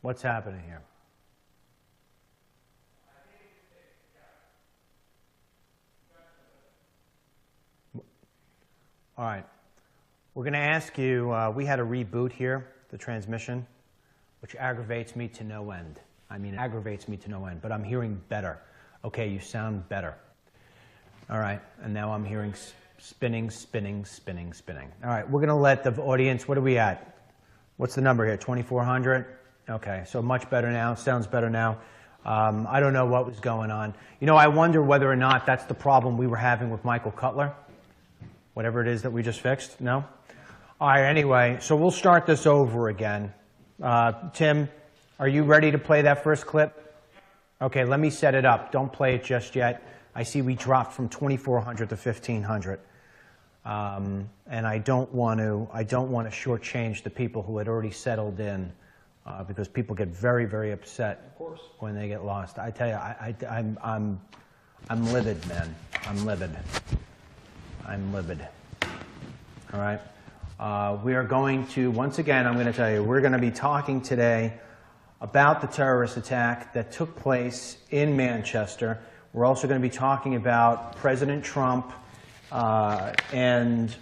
What's happening here? All right. We're going to ask you, we had a reboot here, the transmission, which aggravates me to no end. I mean, it aggravates me to no end, but I'm hearing better. Okay, you sound better. All right, and now I'm hearing spinning, spinning, spinning, spinning. All right, we're going to let the audience, what are we at? What's the number here, 2,400? Okay, so much better now, sounds better now. I don't know what was going on. You know, I wonder whether or not that's the problem we were having with Michael Cutler. Whatever it is that we just fixed, no? All right, anyway, so we'll start this over again. Tim, are you ready to play that first clip? Okay, let me set it up. Don't play it just yet. I see we dropped from 2,400 to 1,500. And I don't want to shortchange the people who had already settled in because people get very, very upset when they get lost. I tell you, I'm livid, man. I'm livid. I'm livid. All right. We are going to, once again, I'm going to tell you, we're going to be talking today about the terrorist attack that took place in Manchester. We're also going to be talking about President Trump and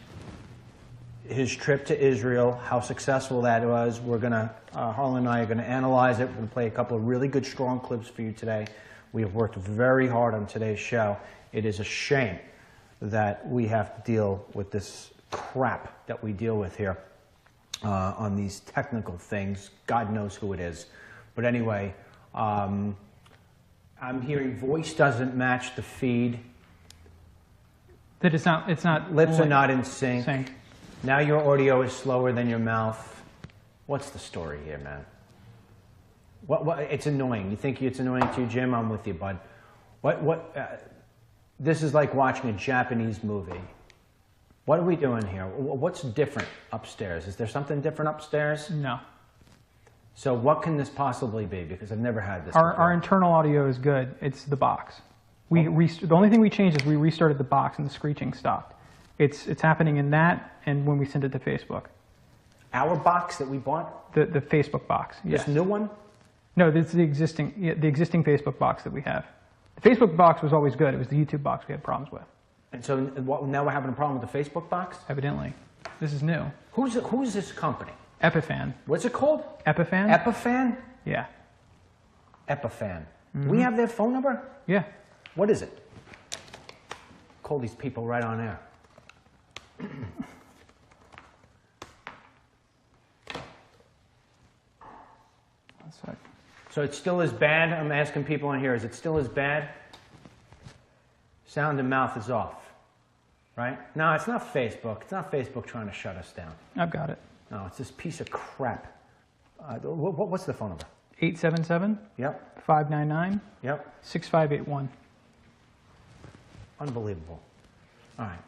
his trip to Israel, how successful that was. We're going to, Harlan and I are going to analyze it. We're going to play a couple of really good, strong clips for you today. We have worked very hard on today's show. It is a shame that we have to deal with this crap that we deal with here on these technical things. God knows who it is. But anyway, I'm hearing voice doesn't match the feed. That it's not. Lips are not in sync. Now your audio is slower than your mouth. What's the story here, man? What? It's annoying. You think it's annoying to you, Jim? I'm with you, bud. This is like watching a Japanese movie. What are we doing here? What's different upstairs? Is there something different upstairs? No. So what can this possibly be? Because I've never had this Our internal audio is good. It's the box. The only thing we changed is we restarted the box and the screeching stopped. It's happening in that and when we send it to Facebook. Our box that we bought? The Facebook box, yes. This new one? No, this is the existing Facebook box that we have. The Facebook box was always good. It was the YouTube box we had problems with. And so now we're having a problem with the Facebook box? Evidently. This is new. Who's this company? Epiphan. What's it called? Epiphan. Epiphan? Yeah. Epiphan. Mm-hmm. We have their phone number? Yeah. What is it? Call these people right on air. So it's still as bad? I'm asking people in here, is it still as bad? Sound and mouth is off, right? No, it's not Facebook. It's not Facebook trying to shut us down. I've got it. No, it's this piece of crap. What's the phone number? 877. Yep. 599. Yep. 6581. Unbelievable. All right.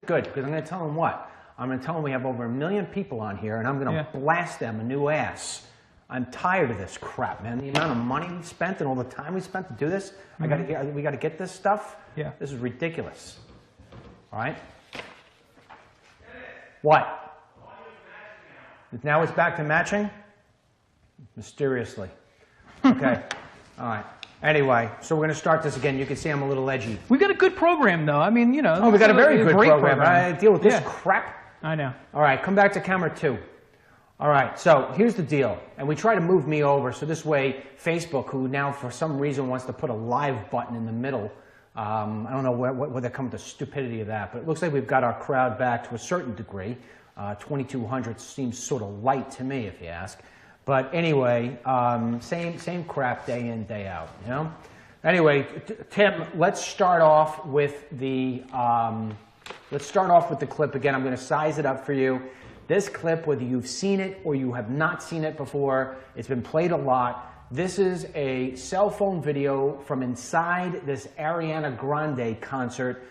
Good, because I'm going to tell them what? I'm going to tell them we have over 1 million people on here, and I'm going to blast them a new ass. I'm tired of this crap, man. The amount of money we spent and all the time we spent to do this. We got to get this stuff. Yeah. This is ridiculous. All right. What? Now it's back to matching. Mysteriously. Okay. All right. Anyway, so we're going to start this again. You can see I'm a little edgy. We've got a good program, though. I mean, you know. Oh, we got a very good program. I deal with this crap. I know. All right, come back to camera 2. All right, so here's the deal. And we try to move me over, so this way Facebook, who now for some reason wants to put a live button in the middle, I don't know where they come with the stupidity of that, but it looks like we've got our crowd back to a certain degree. 2,200 seems sort of light to me, if you ask. But anyway, same crap day in, day out, you know? Anyway, Tim, let's start off with the clip again. I'm going to size it up for you. This clip, whether you've seen it or you have not seen it before, it's been played a lot. This is a cell phone video from inside this Ariana Grande concert.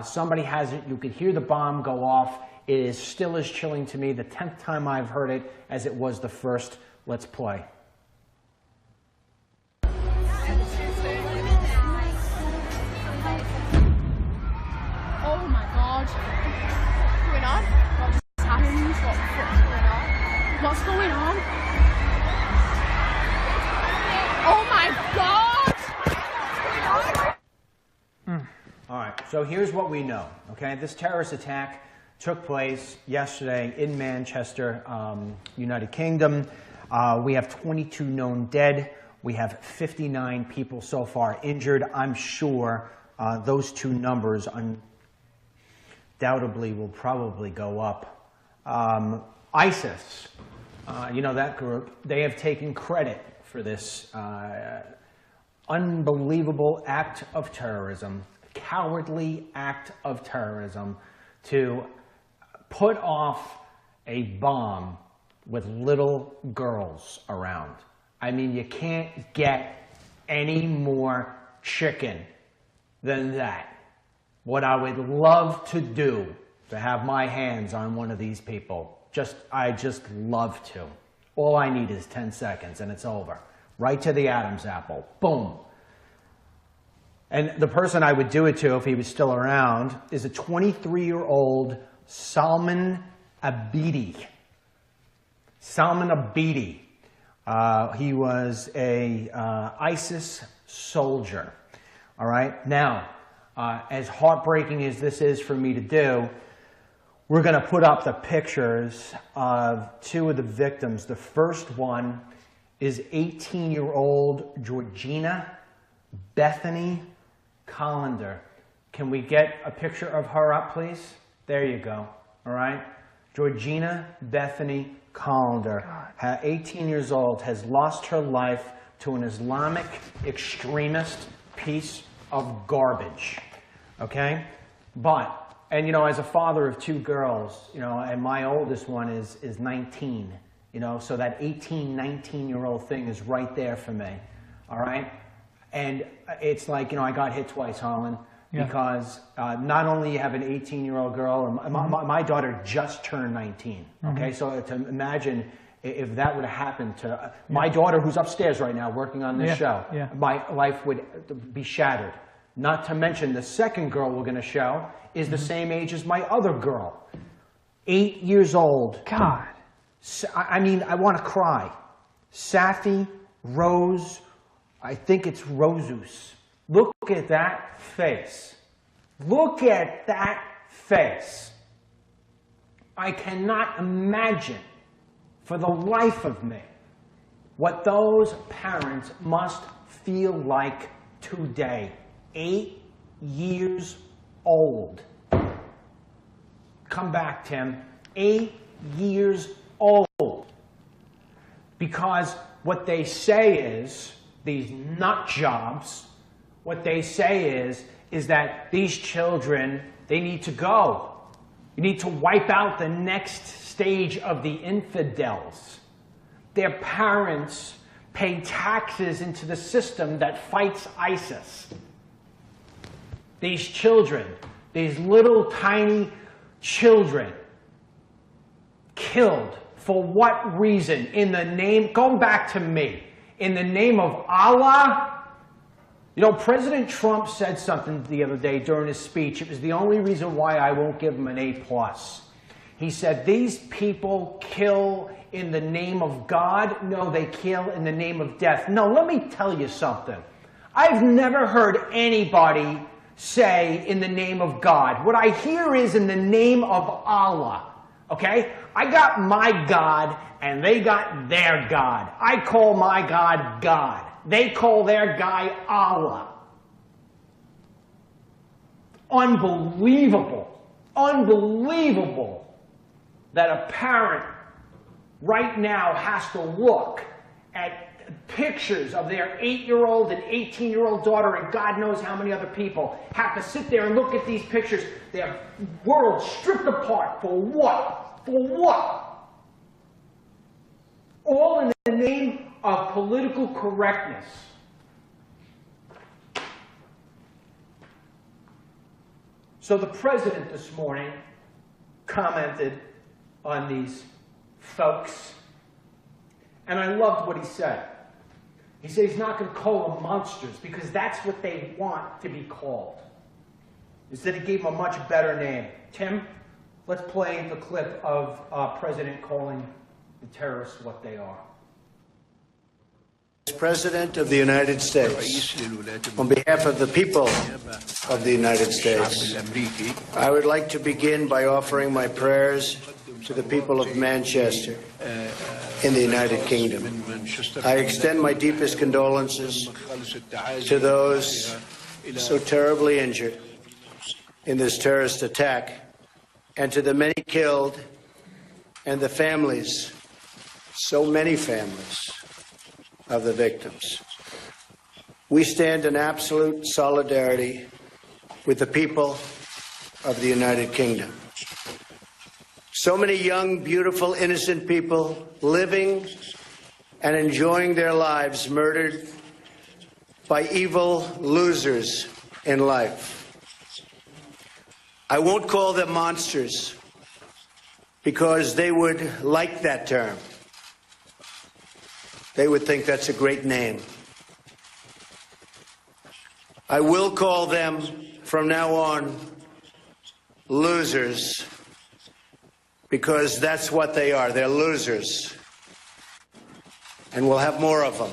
Somebody has it. You could hear the bomb go off. It is still as chilling to me the 10th time I've heard it as it was the first. Let's play. God. What's going on? What just happened? What's going on? Oh my God! All right, so here's what we know, okay? This terrorist attack took place yesterday in Manchester, United Kingdom. We have 22 known dead. We have 59 people so far injured. I'm sure those two numbers undoubtedly will probably go up. ISIS, you know that group, they have taken credit for this unbelievable act of terrorism, cowardly act of terrorism to put off a bomb with little girls around. I mean, you can't get any more chicken than that. What I would love to do to have my hands on one of these people, I just love to. All I need is 10 seconds and it's over. Right to the Adam's apple. Boom. And the person I would do it to, if he was still around, is a 23-year-old Salman Abedi. Salman Abedi. He was a ISIS soldier. All right. Now, as heartbreaking as this is for me to do, we're going to put up the pictures of two of the victims. The first one is 18-year-old Georgina Bethany Collender. Can we get a picture of her up, please? There you go. All right. Georgina Bethany Collender, 18 years old, has lost her life to an Islamic extremist piece of garbage. Okay? But, and you know, as a father of two girls, you know, and my oldest one is 19, you know, so that 18, 19-year-old thing is right there for me. All right? And it's like, you know, I got hit twice, Harlan. Yeah. Because not only you have an 18-year-old girl, and my daughter just turned 19, okay? So to imagine if that would have happened to my daughter, who's upstairs right now working on this show, my life would be shattered. Not to mention the second girl we're going to show is the same age as my other girl, 8 years old. God. I mean, I want to cry. Safi Rose, I think it's Rosus. Look at that face. Look at that face. I cannot imagine for the life of me what those parents must feel like today. 8 years old. Come back, Tim. 8 years old. Because what they say is, these nut jobs, what they say is that these children, they need to go. You need to wipe out the next stage of the infidels. Their parents pay taxes into the system that fights ISIS. These children, these little tiny children, killed for what reason? In the name, going back to me, in the name of Allah. You know, President Trump said something the other day during his speech. It was the only reason why I won't give him an A+. He said, these people kill in the name of God. No, they kill in the name of death. No, let me tell you something. I've never heard anybody say in the name of God. What I hear is in the name of Allah. Okay? I got my God and they got their God. I call my God God. They call their guy Allah. Unbelievable. Unbelievable that a parent right now has to look at pictures of their 8-year-old and 18-year-old daughter and God knows how many other people have to sit there and look at these pictures. Their world stripped apart. For what? For what? All in the name of political correctness. So the president this morning commented on these folks, and I loved what he said. He said he's not going to call them monsters because that's what they want to be called. Instead, he gave him a much better name. Tim, let's play the clip of President calling the terrorists what they are. As President of the United States, on behalf of the people of the United States, I would like to begin by offering my prayers to the people of Manchester in the United Kingdom. I extend my deepest condolences to those so terribly injured in this terrorist attack, and to the many killed and the families, so many families, of the victims. We stand in absolute solidarity with the people of the United Kingdom. So many young, beautiful, innocent people living and enjoying their lives murdered by evil losers in life. I won't call them monsters because they would like that term. They would think that's a great name. I will call them from now on losers because that's what they are. They're losers. And we'll have more of them.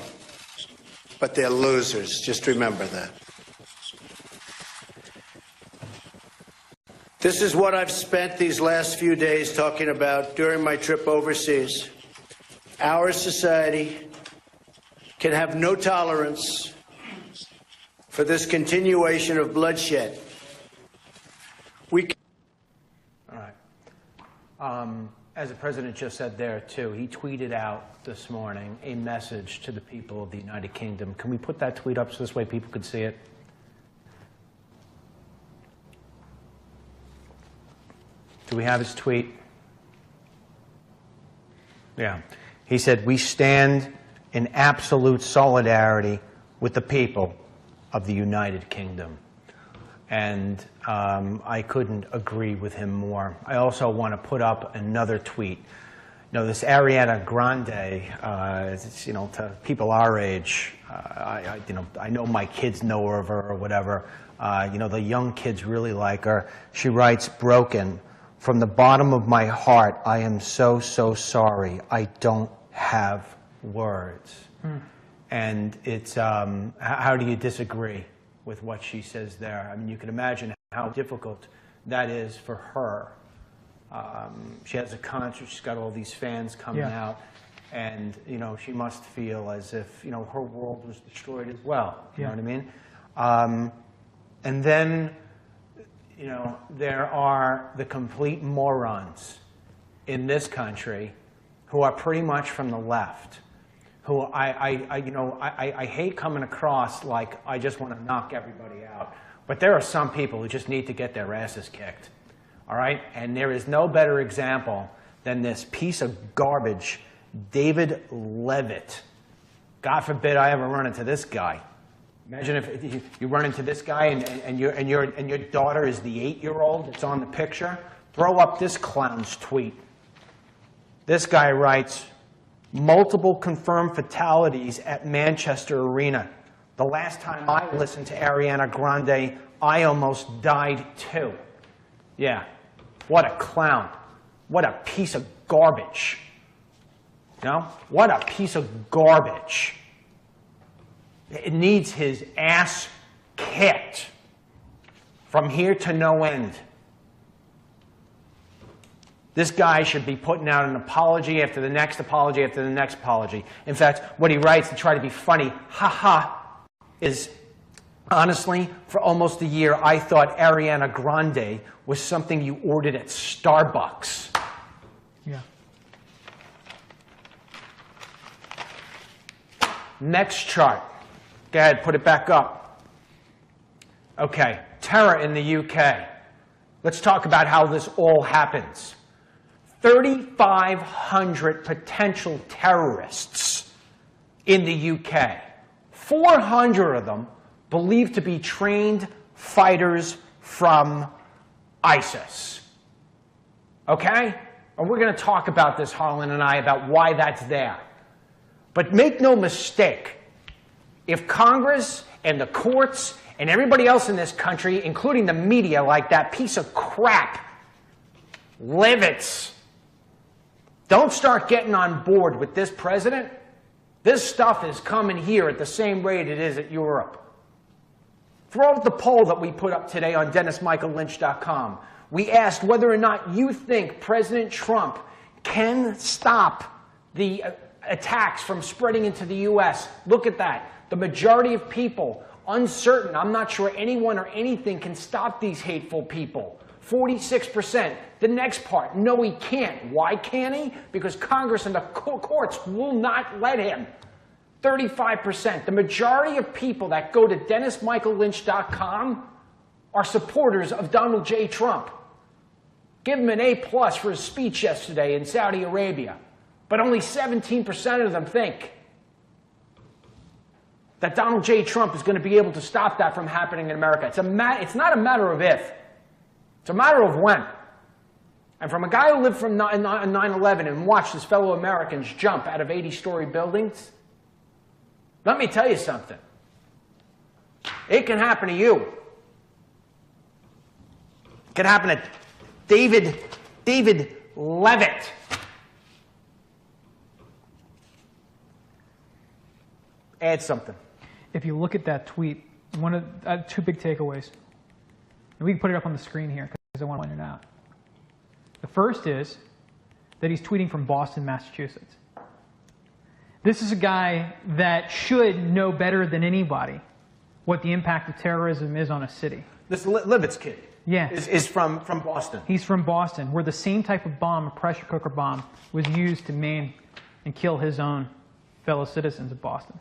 But they're losers. Just remember that. This is what I've spent these last few days talking about during my trip overseas. Our society can have no tolerance for this continuation of bloodshed. We can. All right. As the president just said there, too, he tweeted out this morning a message to the people of the United Kingdom. Can we put that tweet up so this way people could see it? Do we have his tweet? Yeah. He said, "We stand in absolute solidarity with the people of the United Kingdom." And I couldn't agree with him more. I also want to put up another tweet. You know, this Ariana Grande, to people our age, I know my kids know of her or whatever. The young kids really like her. She writes, "Broken. From the bottom of my heart, I am so, so sorry. I don't have words." And it's, how do you disagree with what she says there? I mean, you can imagine how difficult that is for her. She has a concert, she's got all these fans coming out, and, she must feel as if, her world was destroyed as well. You know what I mean? And then, there are the complete morons in this country who are pretty much from the left, who I hate coming across like I just want to knock everybody out. But there are some people who just need to get their asses kicked, all right? And there is no better example than this piece of garbage, David Levitt. God forbid I ever run into this guy. Imagine if you run into this guy and your daughter is the 8-year-old that's on the picture. Throw up this clown's tweet. This guy writes, "Multiple confirmed fatalities at Manchester Arena. The last time I listened to Ariana Grande, I almost died too." Yeah, what a clown. What a piece of garbage. What a piece of garbage. It needs his ass kicked from here to no end. This guy should be putting out an apology after the next apology after the next apology. In fact, what he writes to try to be funny, is, honestly, for almost a year, I thought Ariana Grande was something you ordered at Starbucks. Yeah. Next chart. Go ahead, put it back up. Okay, terror in the UK. Let's talk about how this all happens. 3,500 potential terrorists in the UK. 400 of them believed to be trained fighters from ISIS. Okay? And we're going to talk about this, Harlan and I, about why that's there. But make no mistake, if Congress and the courts And everybody else in this country, including the media, like that piece of crap, Livets. Don't start getting on board with this president. This stuff is coming here at the same rate it is at Europe. Throw out the poll that we put up today on DennisMichaelLynch.com. We asked whether or not you think President Trump can stop the attacks from spreading into the U.S. Look at that. The majority of people, uncertain. I'm not sure anyone or anything can stop these hateful people. 46%. The next part, no, he can't. Why can't he? Because Congress and the courts will not let him. 35%. The majority of people that go to DennisMichaelLynch.com are supporters of Donald J. Trump. Give him an A+ for his speech yesterday in Saudi Arabia. But only 17% of them think that Donald J. Trump is going to be able to stop that from happening in America. It's not a matter of if. It's a matter of when. And from a guy who lived from 9/11 and watched his fellow Americans jump out of 80-story buildings, let me tell you something. It can happen to you. It can happen to David Levitt. Add something. If you look at that tweet, one of two big takeaways. And we can put it up on the screen here because I want to point it out. The first is that he's tweeting from Boston, Massachusetts. This is a guy that should know better than anybody what the impact of terrorism is on a city. This Levitt's kid is from Boston. He's from Boston, where the same type of bomb, a pressure cooker bomb, was used to maim and kill his own fellow citizens of Boston.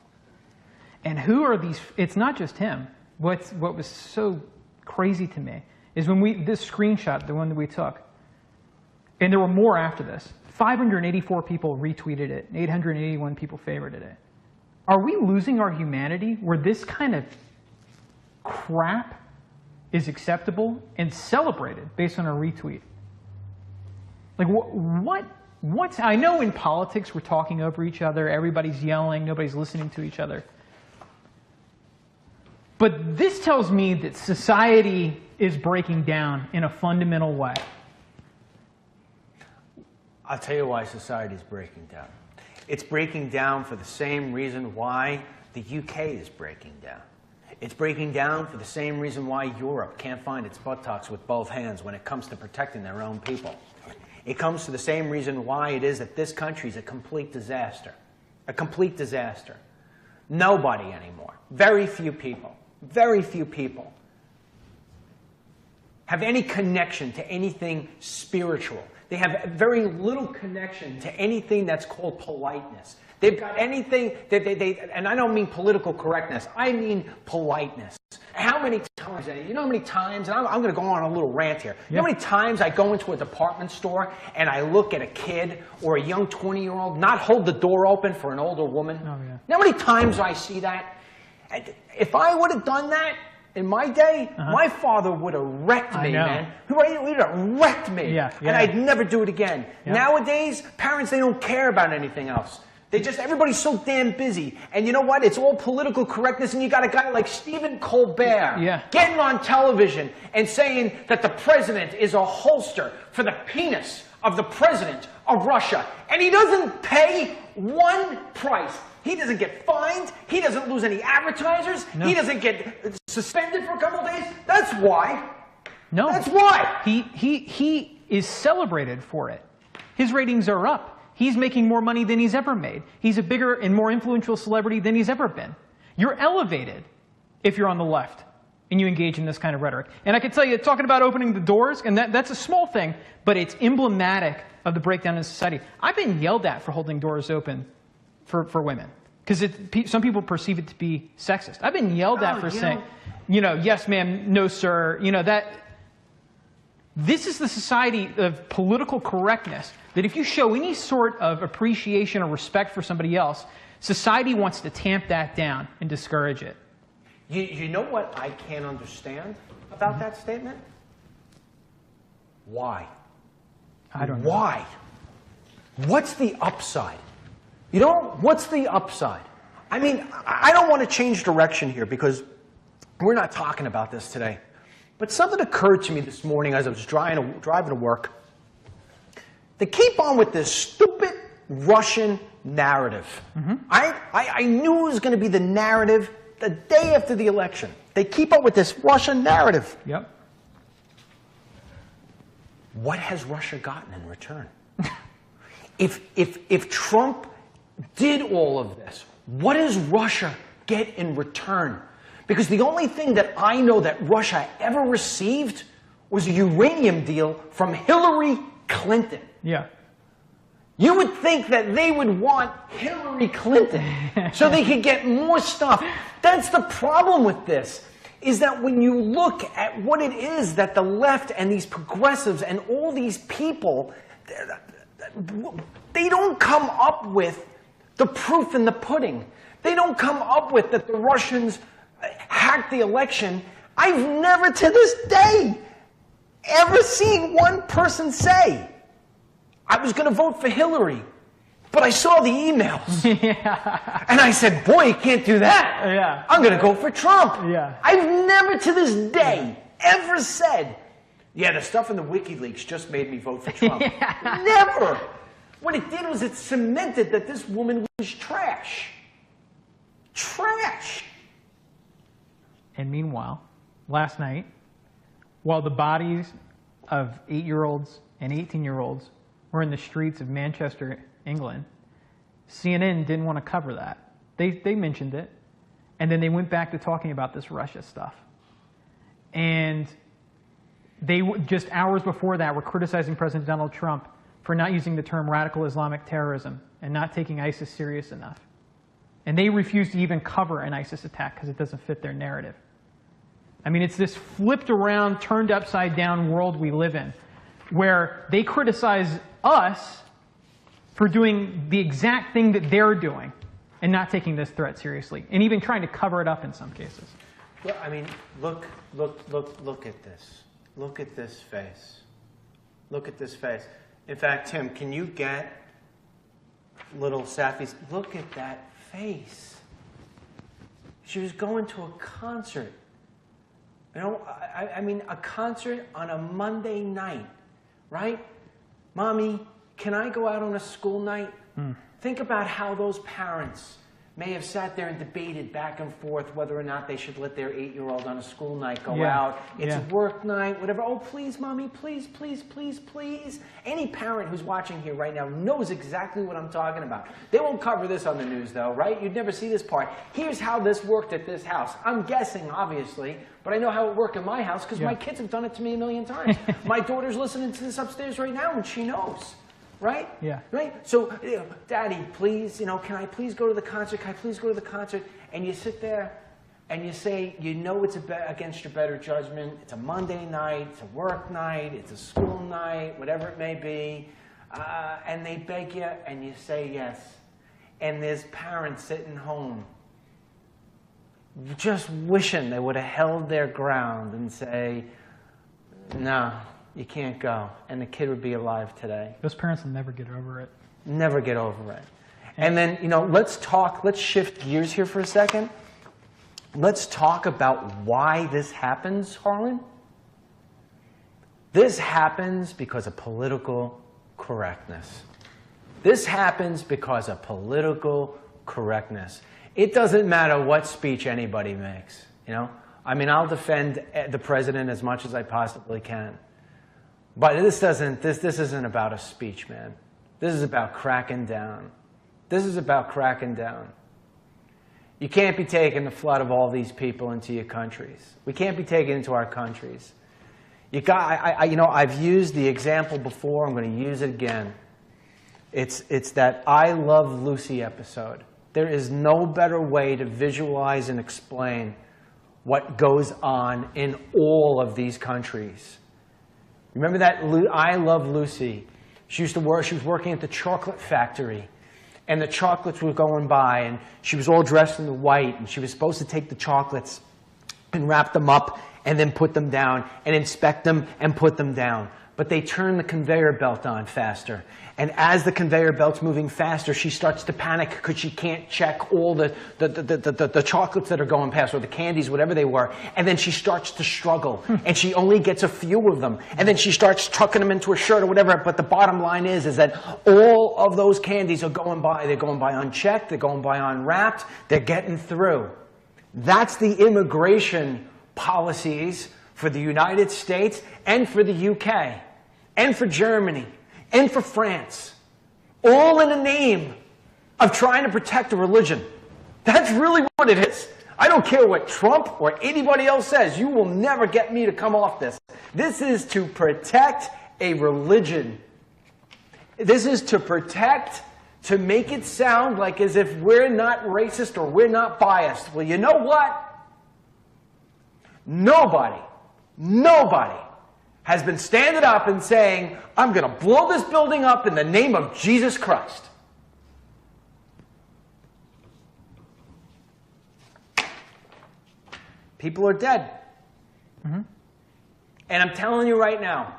And who are these? It's not just him. What was so crazy to me is when this screenshot, the one that we took, and there were more after this, 584 people retweeted it, and 881 people favorited it. Are we losing our humanity where this kind of crap is acceptable and celebrated based on a retweet? Like, what's, I know in politics we're talking over each other, everybody's yelling, nobody's listening to each other. But this tells me that society is breaking down in a fundamental way. I'll tell you why society is breaking down. It's breaking down for the same reason why the UK is breaking down. It's breaking down for the same reason why Europe can't find its buttocks with both hands when it comes to protecting their own people. It comes to the same reason why it is that this country is a complete disaster. A complete disaster. Nobody anymore. Very few people have any connection to anything spiritual. They have very little connection to anything that's called politeness. They've got anything, and I don't mean political correctness, I mean politeness. How many times, you know how many times, and I'm going to go on a little rant here. You know how many times I go into a department store and I look at a kid or a young 20-year-old not hold the door open for an older woman? Oh, yeah. You know how many times I see that? If I would have done that in my day, my father would have wrecked me, man. He would have wrecked me. And I'd never do it again. Nowadays, parents, they don't care about anything else. Everybody's so damn busy. And you know what? It's all political correctness, and you got a guy like Stephen Colbert getting on television and saying that the president is a holster for the penis of the president of Russia. And he doesn't pay one price. He doesn't get fined. He doesn't lose any advertisers. No. He doesn't get suspended for a couple of days. That's why. No. That's why. He is celebrated for it. His ratings are up. He's making more money than he's ever made. He's a bigger and more influential celebrity than he's ever been. You're elevated if you're on the left and you engage in this kind of rhetoric. And I can tell you, talking about opening the doors, and that's a small thing, but it's emblematic of the breakdown in society. I've been yelled at for holding doors open for women, because some people perceive it to be sexist. I've been yelled at for saying, yes, ma'am, no, sir. This is the society of political correctness, that if you show any sort of appreciation or respect for somebody else, society wants to tamp that down and discourage it. You know what I can't understand about that statement? Why? I don't know. Why? What's the upside? What's the upside? I mean, I don't want to change direction here because We're not talking about this today. But something occurred to me this morning as I was driving to work. They keep on with this stupid Russian narrative. I knew it was going to be the narrative the day after the election. They keep up with this Russian narrative. Yep. What has Russia gotten in return? If Trump did all of this, what does Russia get in return? Because the only thing that I know that Russia ever received was a uranium deal from Hillary Clinton. Yeah. You would think that they would want Hillary Clinton so they could get more stuff. That's the problem with this, is that when you look at what it is that the left and these progressives and all these people, they don't come up with the proof in the pudding. They don't come up with that the Russians hacked the election. I've never to this day ever seen one person say, I was going to vote for Hillary, but I saw the emails. Yeah. And I said, boy, you can't do that. Yeah. I'm going to go for Trump. Yeah. I've never to this day ever said, yeah, the stuff in the WikiLeaks just made me vote for Trump. Yeah. Never. What it did was it cemented that this woman was trash. Trash. And meanwhile, last night, while the bodies of 8-year-olds and 18-year-olds were in the streets of Manchester, England, CNN didn't want to cover that. They mentioned it, and then they went back to talking about this Russia stuff. And they, just hours before that, were criticizing President Donald Trump for not using the term radical Islamic terrorism and not taking ISIS serious enough. And they refused to even cover an ISIS attack because it doesn't fit their narrative. I mean, it's this flipped around, turned upside down world we live in, where they criticize us for doing the exact thing that they're doing and not taking this threat seriously, and even trying to cover it up in some cases. Well, I mean, look at this. Look at this face. Look at this face. In fact, Tim, can you get little Safi's? Look at that face. She was going to a concert. You know, I mean, a concert on a Monday night, right? Mommy, can I go out on a school night? Think about how those parents may have sat there and debated back and forth whether or not they should let their 8-year-old on a school night go out. It's a work night, whatever. Oh, please, Mommy, please, please, please, please. Any parent who's watching here right now knows exactly what I'm talking about. They won't cover this on the news, though, right? You'd never see this part. Here's how this worked at this house. I'm guessing, obviously, but I know how it worked in my house because my kids have done it to me a million times. My daughter's listening to this upstairs right now, and she knows. Right? Yeah. Right? So, Daddy, please, can I please go to the concert? Can I please go to the concert? And you sit there and you say, it's against your better judgment. It's a Monday night. It's a work night. It's a school night, whatever it may be. And they beg you and you say yes. And there's parents sitting home just wishing they would have held their ground and say, no. You can't go, and the kid would be alive today. Those parents will never get over it. Never get over it. And then, let's shift gears here for a second. Let's talk about why this happens, Harlan. This happens because of political correctness. This happens because of political correctness. It doesn't matter what speech anybody makes, I mean, I'll defend the president as much as I possibly can. But this isn't about a speech, man. This is about cracking down. This is about cracking down. You can't be taking the flood of all these people into your countries. We can't be taken into our countries. I've used the example before. I'm going to use it again. It's that I Love Lucy episode. There is no better way to visualize and explain what goes on in all of these countries. Remember that I Love Lucy? She was working at the chocolate factory, and the chocolates were going by, and she was all dressed in the white, and she was supposed to take the chocolates and wrap them up and then put them down and inspect them and put them down. but they turn the conveyor belt on faster. And as the conveyor belt's moving faster, she starts to panic because she can't check all the chocolates that are going past, or the candies, whatever they were. And then she starts to struggle, and she only gets a few of them. And then she starts tucking them into her shirt or whatever. But the bottom line is that all of those candies are going by. They're going by unchecked. They're going by unwrapped. They're getting through. That's the immigration policies for the United States and for the UK and for Germany and for France, all in the name of trying to protect a religion. That's really what it is. I don't care what Trump or anybody else says. You will never get me to come off this. This is to protect a religion. This is to protect, to make it sound like as if we're not racist or we're not biased. Well, you know what? Nobody has been standing up and saying, I'm going to blow this building up in the name of Jesus Christ. People are dead. Mm-hmm. And I'm telling you right now,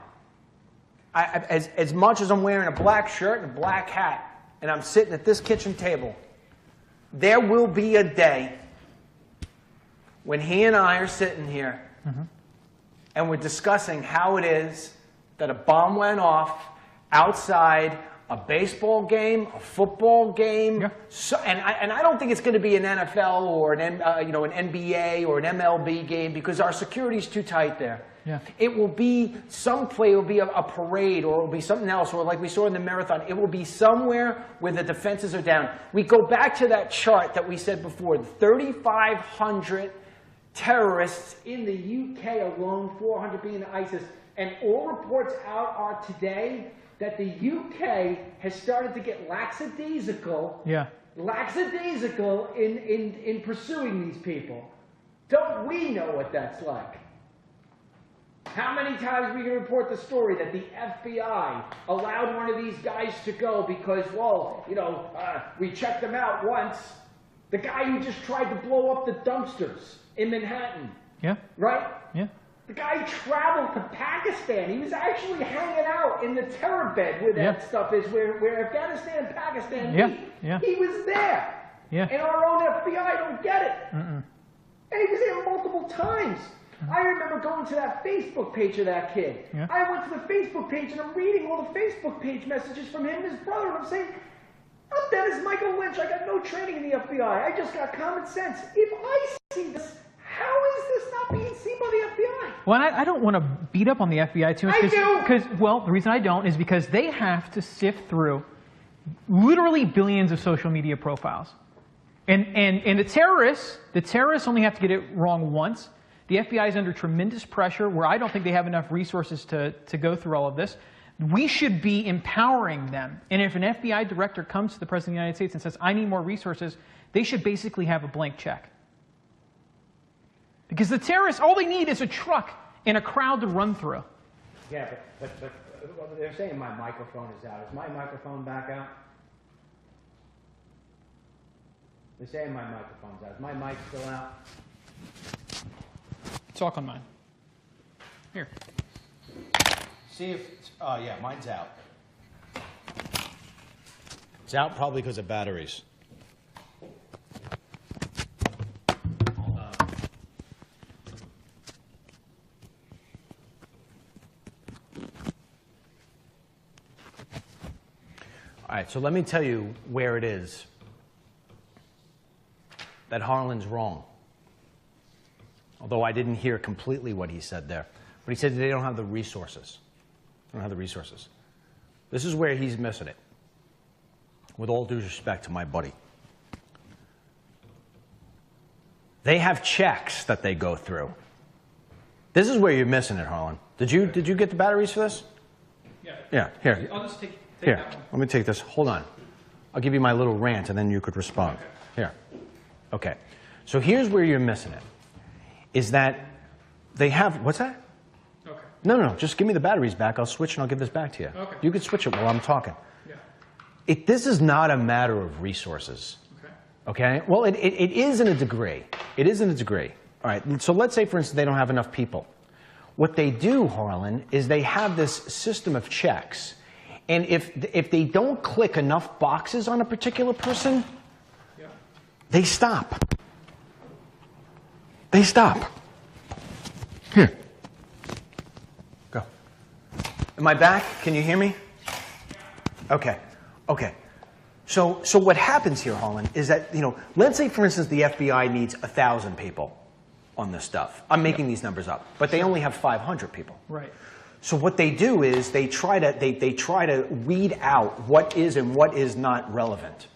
as much as I'm wearing a black shirt and a black hat, and I'm sitting at this kitchen table, there will be a day when he and I are sitting here, mm-hmm, and we're discussing how it is that a bomb went off outside a baseball game, a football game, yeah. And I don't think it's going to be an NFL or an NBA or an MLB game, because our security is too tight there. Yeah. It will be some play. It will be a parade, or it will be something else, or like we saw in the marathon, it will be somewhere where the defenses are down. We go back to that chart that we said before, 3,500 terrorists in the UK alone, 400 being ISIS, and all reports out are today that the UK has started to get lackadaisical, in pursuing these people. Don't we know what that's like? How many times we can report the story that the FBI allowed one of these guys to go because, well, we checked them out once. The guy who just tried to blow up the dumpsters in Manhattan. Yeah. Right? Yeah. The guy traveled to Pakistan. He was actually hanging out in the terror bed where that stuff is, where Afghanistan and Pakistan meet. Yeah. He was there. Yeah. And our own FBI don't get it. Mm-mm. And he was there multiple times. Mm-hmm. I remember going to that Facebook page of that kid. Yeah. I went to the Facebook page and I'm reading all the Facebook page messages from him and his brother, and I'm saying, I'm Dennis Michael Lynch. I got no training in the FBI. I just got common sense. If I see this, how is this not being seen by the FBI? Well, I don't want to beat up on the FBI too much. I do. Well, the reason I don't is because they have to sift through literally billions of social media profiles. And the terrorists only have to get it wrong once. The FBI is under tremendous pressure where I don't think they have enough resources to go through all of this. We should be empowering them. And if an FBI director comes to the President of the United States and says, I need more resources, they should basically have a blank check. Because the terrorists, all they need is a truck and a crowd to run through. Yeah, but they're saying my microphone is out. Is my microphone back out? They're saying my microphone's out. Is my mic still out? Talk on mine. Here. See if, oh yeah, mine's out. It's out probably because of batteries. Hold on. All right, so let me tell you where it is that Harlan's wrong. Although I didn't hear completely what he said there. But he said they don't have the resources. They don't have the resources. This is where he's missing it. With all due respect to my buddy. They have checks that they go through. This is where you're missing it, Harlan. Did you get the batteries for this? Yeah. Yeah, here. I'll just take here, that one. let me take this. Hold on. I'll give you my little rant and then you could respond. Okay. Here. Okay. So here's where you're missing it. Is that they have, what's that? Okay. No, just give me the batteries back. I'll switch and I'll give this back to you. Okay. You can switch it while I'm talking. Yeah. This is not a matter of resources. Okay? Well, it is in a degree. It is in a degree. All right, so let's say, for instance, they don't have enough people. what they do, Harlan, is they have this system of checks. And if they don't click enough boxes on a particular person, they stop. They stop. Here. Go. Am I back? Can you hear me? Okay. Okay. So what happens here, Harlan, is that, let's say, for instance, the FBI needs 1,000 people on this stuff. I'm making these numbers up, but they only have 500 people. Right. So what they do is they try to weed out what is and what is not relevant.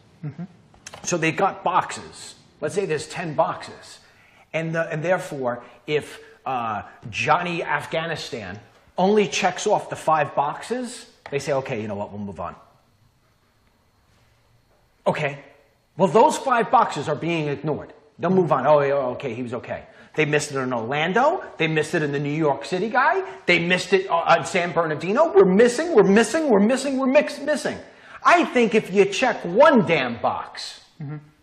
So they've got boxes. Let's say there's 10 boxes. And therefore, if Johnny Afghanistan only checks off the 5 boxes, they say, okay, you know what, we'll move on. Okay. Well, those 5 boxes are being ignored. They'll move on. Oh, yeah, okay, he was okay. They missed it in Orlando. They missed it in the New York City guy. They missed it on San Bernardino. We're missing. I think if you check one damn box,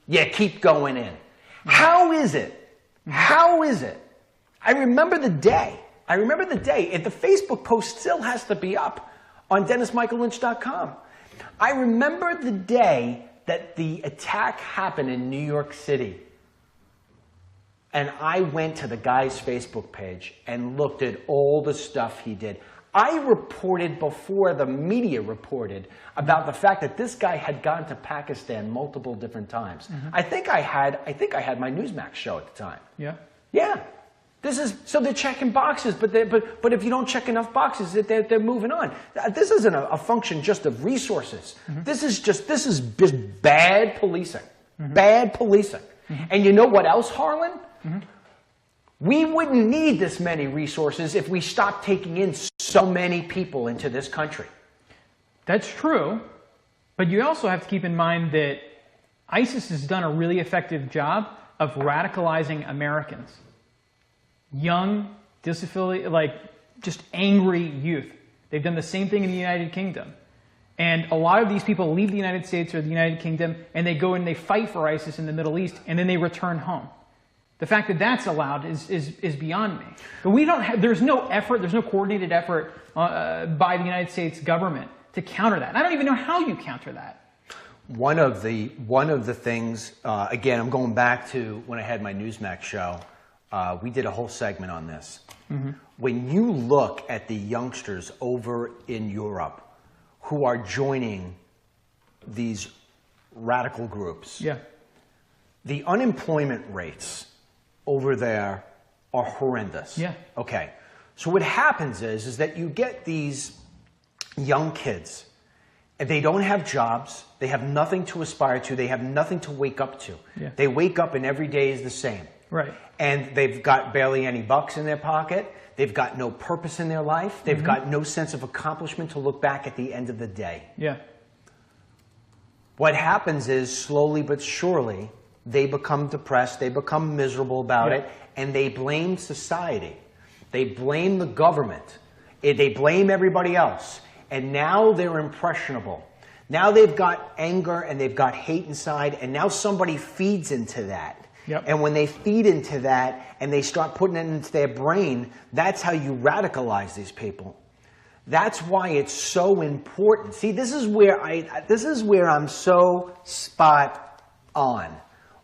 you keep going in. How is it? How is it? I remember the day. And the Facebook post still has to be up on DennisMichaelLynch.com. I remember the day that the attack happened in New York City. And I went to the guy's Facebook page and looked at all the stuff he did. I reported before the media reported about the fact that this guy had gone to Pakistan multiple different times. I think I had my Newsmax show at the time. Yeah. Yeah. So they're checking boxes, but if you don't check enough boxes, they're moving on. This isn't a function just of resources. This is just bad policing. Bad policing. And you know what else, Harlan? We wouldn't need this many resources if we stopped taking in so many people into this country. That's true, but you also have to keep in mind that ISIS has done a really effective job of radicalizing Americans. Young, disaffiliated, just angry youth. They've done the same thing in the United Kingdom. And a lot of these people leave the United States or the United Kingdom, and they go and they fight for ISIS in the Middle East, and then they return home. The fact that that's allowed is beyond me. But there's no effort, there's no coordinated effort by the United States government to counter that. And I don't even know how you counter that. One of the things, again, I'm going back to when I had my Newsmax show. We did a whole segment on this. When you look at the youngsters over in Europe who are joining these radical groups, the unemployment rates over there are horrendous. Okay. So what happens is that you get these young kids, and they don't have jobs, they have nothing to aspire to, they have nothing to wake up to. They wake up and every day is the same. Right. And they've got barely any bucks in their pocket. They've got no purpose in their life. They've got no sense of accomplishment to look back at the end of the day. What happens is, slowly but surely, they become depressed, they become miserable about it, and they blame society. They blame the government. They blame everybody else. And now they're impressionable. Now they've got anger and they've got hate inside, and now somebody feeds into that. And when they feed into that and they start putting it into their brain, that's how you radicalize these people. That's why it's so important. See, this is where I'm so spot on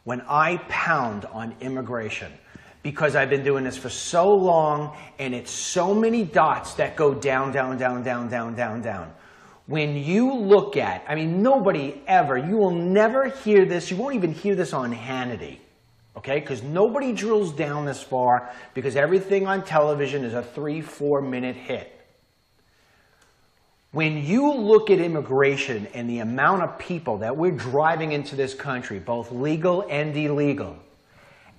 when I pound on immigration, because I've been doing this for so long, and it's so many dots that go down, down, down, down, down, down, down. When you look at, nobody ever, you will never hear this, you won't even hear this on Hannity. Okay, because nobody drills down this far, because everything on television is a 3-4 minute hit. When you look at immigration and the amount of people that we're driving into this country, both legal and illegal,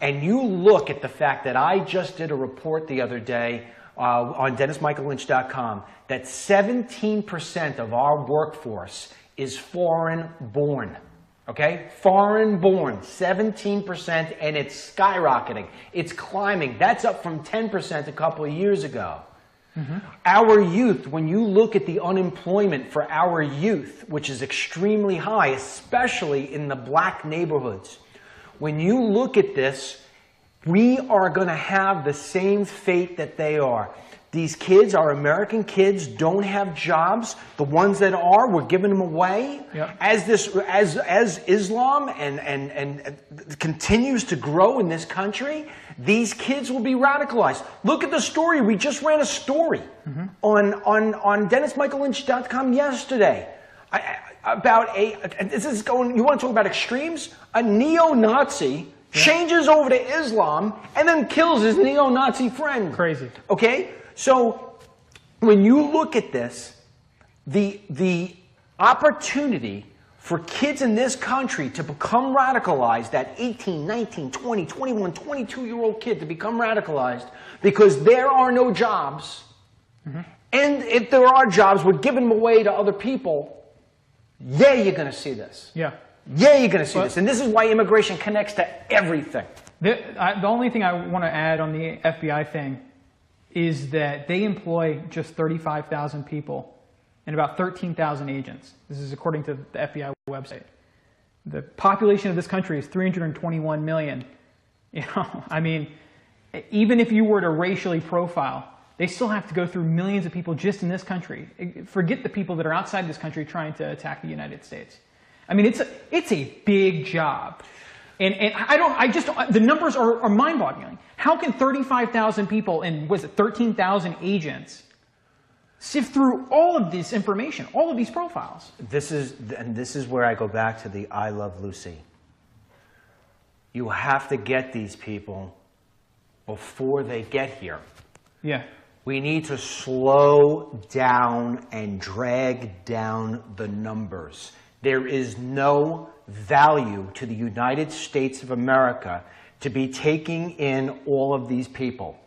and you look at the fact that I just did a report the other day on DennisMichaelLynch.com that 17% of our workforce is foreign-born. Okay? Foreign-born, 17%, and it's skyrocketing. It's climbing. That's up from 10% a couple of years ago. Our youth, when you look at the unemployment for our youth, which is extremely high, especially in the black neighborhoods, when you look at this, we are going to have the same fate that they are. These kids, our American kids, don't have jobs. The ones that are, we're giving them away. Yep. As Islam and continues to grow in this country, these kids will be radicalized. Look at the story. We just ran a story on DennisMichaelLynch.com yesterday about this is going. You want to talk about extremes? A neo-Nazi changes over to Islam and then kills his neo-Nazi friend. Crazy. Okay. So when you look at this, the opportunity for kids in this country to become radicalized, that 18, 19, 20, 21, 22-year-old kid to become radicalized because there are no jobs, and if there are jobs, we're giving them away to other people, yeah, you're going to see this. Yeah. Yeah, you're going to see this. And this is why immigration connects to everything. The only thing I want to add on the FBI thing is that they employ just 35,000 people and about 13,000 agents. This is according to the FBI website. The population of this country is 321 million. You know, I mean, even if you were to racially profile, they still have to go through millions of people just in this country. Forget the people that are outside this country trying to attack the United States. I mean, it's a big job. And the numbers are mind-boggling. How can 35,000 people and, 13,000 agents sift through all of this information, all of these profiles? This is where I go back to the I Love Lucy. You have to get these people before they get here. Yeah. We need to slow down and drag down the numbers. There is no value to the United States of America to be taking in all of these people.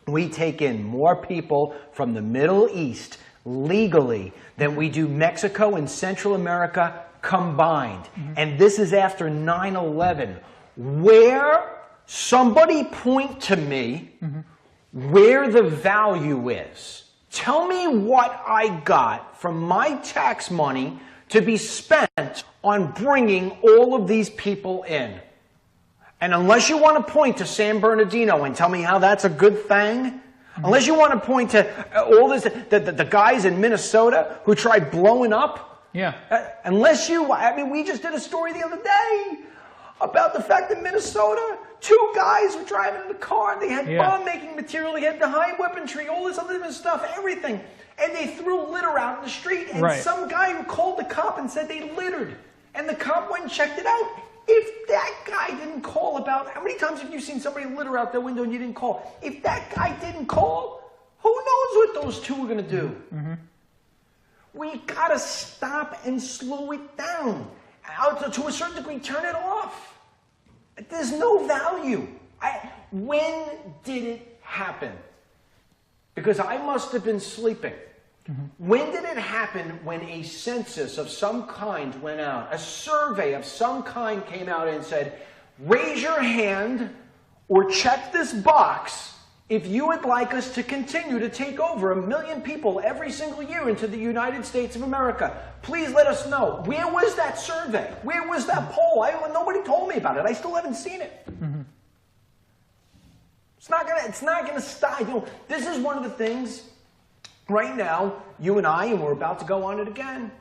We take in more people from the Middle East legally than we do Mexico and Central America combined. And this is after 9/11. Where somebody point to me where the value is. Tell me what I got from my tax money to be spent on bringing all of these people in. And unless you want to point to San Bernardino and tell me how that's a good thing, unless you want to point to all this, the guys in Minnesota who tried blowing up, unless you, I mean, we just did a story the other day about the fact that Minnesota, 2 guys were driving in the car and they had bomb-making material, they had the high weaponry, all this other stuff, everything. And they threw litter out in the street, and some guy who called the cop and said they littered. And the cop went and checked it out. If that guy didn't call about, how many times have you seen somebody litter out their window and you didn't call? If that guy didn't call, who knows what those 2 are going to do? We got to stop and slow it down. To a certain degree, turn it off. There's no value. When did it happen? Because I must have been sleeping. When did it happen when a census of some kind went out? A survey of some kind came out and said, raise your hand or check this box if you would like us to continue to take over 1 million people every single year into the United States of America. Please let us know. Where was that survey? Where was that poll? Nobody told me about it. I still haven't seen it. It's not gonna stop. You know, this is one of the things right now, you and I, and we're about to go on it again.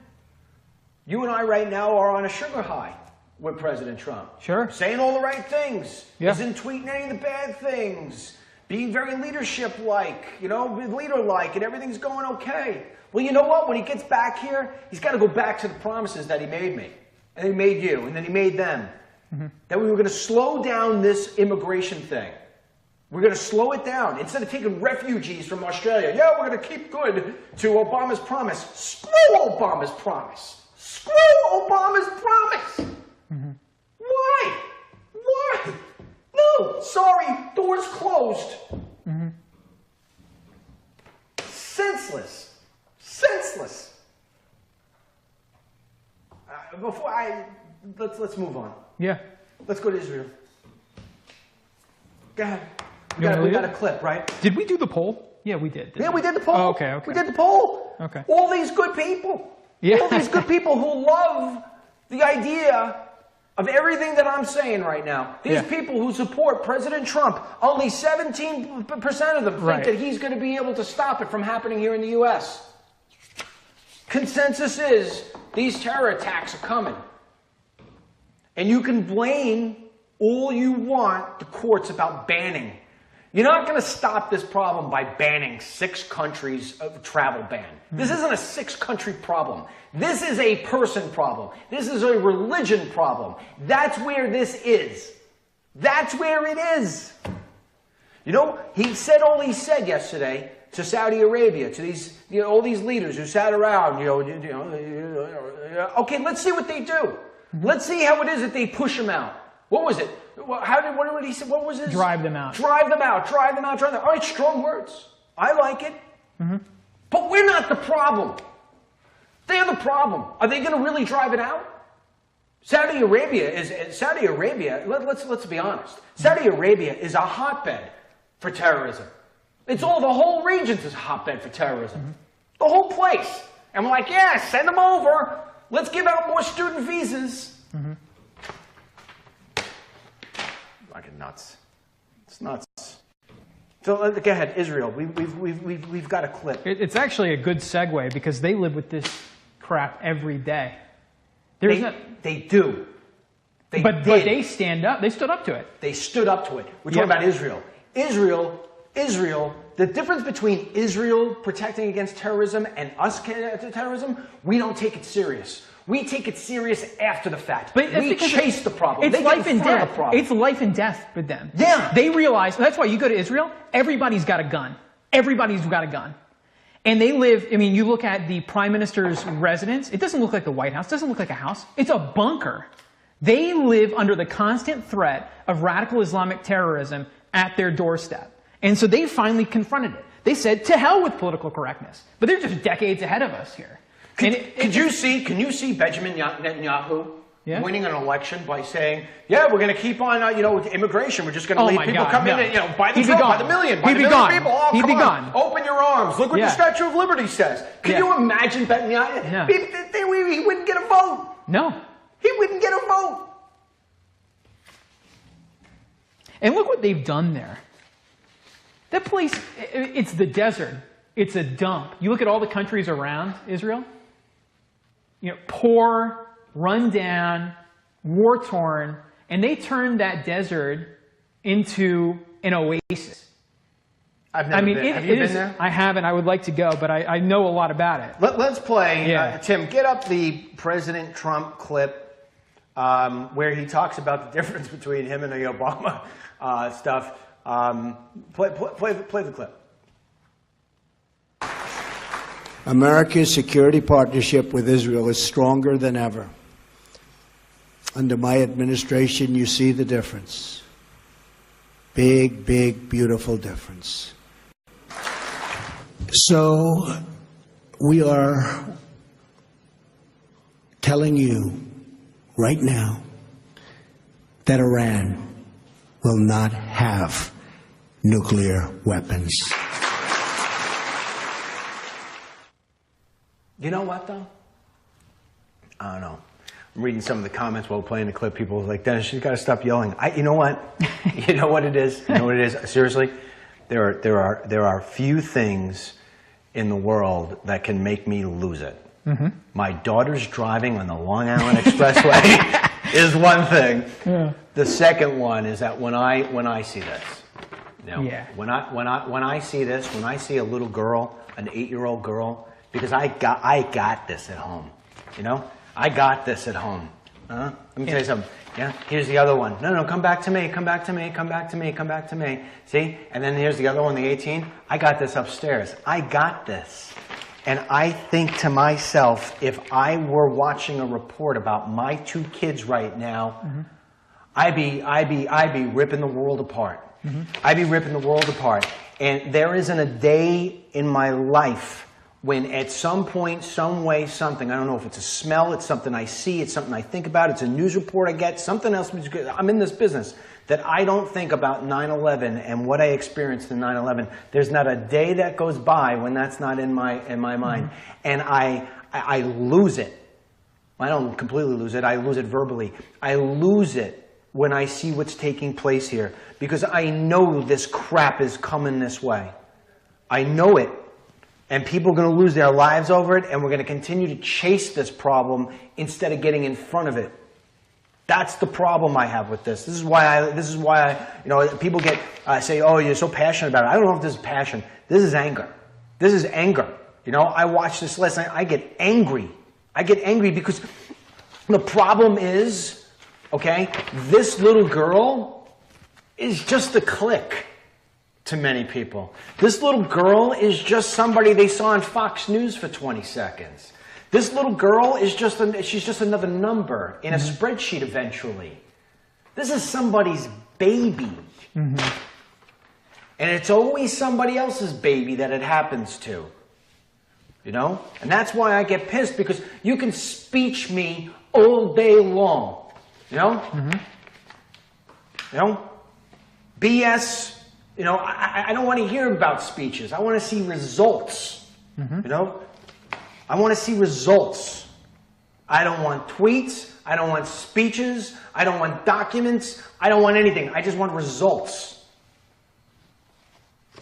You and I right now are on a sugar high with President Trump. Sure. Saying all the right things. Isn't tweeting any of the bad things. Being very leadership-like, you know, leader-like, and everything's going okay. Well, you know what? When he gets back here, he's got to go back to the promises that he made me. And he made you, and then he made them. That we were going to slow down this immigration thing. We're going to slow it down. Instead of taking refugees from Australia, we're going to keep good to Obama's promise. Screw Obama's promise. Screw Obama's promise. Why? Why? No, sorry, doors closed. Senseless. Senseless. Let's move on. Yeah. Let's go to Israel. Go ahead. We got a clip, right? Did we do the poll? Yeah, we did. Yeah, we did the poll. Oh, okay. We did the poll. Okay. All these good people. Yeah. All these good people who love the idea of everything that I'm saying right now. These people who support President Trump, only 17% of them think that he's going to be able to stop it from happening here in the U.S. Consensus is these terror attacks are coming. And you can blame all you want the courts about banning. You're not going to stop this problem by banning 6 countries of travel ban. This isn't a 6-country problem. This is a person problem. This is a religion problem. That's where this is. That's where it is. You know, he said all he said yesterday to Saudi Arabia, to these, all these leaders who sat around, okay, let's see what they do. Let's see how it is that they push them out. What was it? What did he say? What was this? Drive them out. Drive them out. Drive them out. Drive them out. All right, strong words. I like it. But we're not the problem. They're the problem. Are they going to really drive it out? Saudi Arabia, let's be honest. Saudi Arabia is a hotbed for terrorism. The whole region is a hotbed for terrorism. The whole place. And we're like, yeah, send them over. Let's give out more student visas. Fucking nuts. It's nuts. So go ahead, Israel. We've got a clip. It's actually a good segue because they live with this crap every day. They do. But they stand up. They stood up to it. They stood up to it. We're talking about Israel. Israel. The difference between Israel protecting against terrorism and us terrorism, we don't take it serious. We take it serious after the fact. But we chase the problem. It's life and death. It's life and death for them. Yeah. They realize, that's why you go to Israel, everybody's got a gun. Everybody's got a gun. And they live, I mean, you look at the prime minister's residence, it doesn't look like the White House, it doesn't look like a house. It's a bunker. They live under the constant threat of radical Islamic terrorism at their doorstep. And so they finally confronted it. They said, to hell with political correctness. But they're just decades ahead of us here. Can you see Benjamin Netanyahu winning an election by saying, yeah, we're going to keep on, with immigration. We're just going to leave people come in and, by the by the million, by the million people. Oh, He'd be come gone. Open your arms. Look what the Statue of Liberty says. Can you imagine Netanyahu? He wouldn't get a vote. No. He wouldn't get a vote. And look what they've done there. That place, it's the desert. It's a dump. You look at all the countries around Israel, poor, run down, war-torn, and they turned that desert into an oasis. I've never been. Have you been there? I haven't. I would like to go, but I know a lot about it. Let's play. Tim, get up the President Trump clip where he talks about the difference between him and the Obama stuff. Play the clip. America's security partnership with Israel is stronger than ever. Under my administration, you see the difference. Big, big, beautiful difference. So we are telling you right now that Iran will not have nuclear weapons. You know what, though? I don't know. I'm reading some of the comments while playing the clip. People are like, Dennis, she's got to stop yelling. You know what? You know what it is? You know what it is? Seriously, there are few things in the world that can make me lose it. My daughter's driving on the Long Island Expressway is one thing. Yeah. The second one is that when I see this, when I see this, when I see a little girl, an 8-year-old girl, because I got this at home, I got this at home. Let me tell you something. Yeah, here's the other one. No, come back to me, come back to me, come back to me, come back to me. See? And then here's the other one, the 18. I got this upstairs. I got this. And I think to myself, if I were watching a report about my 2 kids right now, I'd be ripping the world apart. I'd be ripping the world apart. And there isn't a day in my life when at some point, some way, something, I don't know if it's a smell, it's something I see, it's something I think about, it's a news report I get, something else, I'm in this business, that I don't think about 9/11 and what I experienced in 9/11. There's not a day that goes by when that's not in my mind. And I lose it. I don't completely lose it. I lose it verbally. I lose it when I see what's taking place here because I know this crap is coming this way. I know it. And people are going to lose their lives over it, and we're going to continue to chase this problem instead of getting in front of it. That's the problem I have with this. This is why you know, people say, oh, you're so passionate about it. I don't know if this is passion. This is anger. This is anger. You know, I watched this last night. I get angry. I get angry because the problem is, okay, this little girl is just a click to many people. This little girl is just somebody they saw on Fox News for 20 seconds. This little girl is she's just another number in a spreadsheet eventually. This is somebody's baby. And it's always somebody else's baby that it happens to. You know? And that's why I get pissed, because you can speech me all day long. You know? You know? BS. You know, I don't want to hear about speeches. I want to see results. You know? I want to see results. I don't want tweets. I don't want speeches. I don't want documents. I don't want anything. I just want results.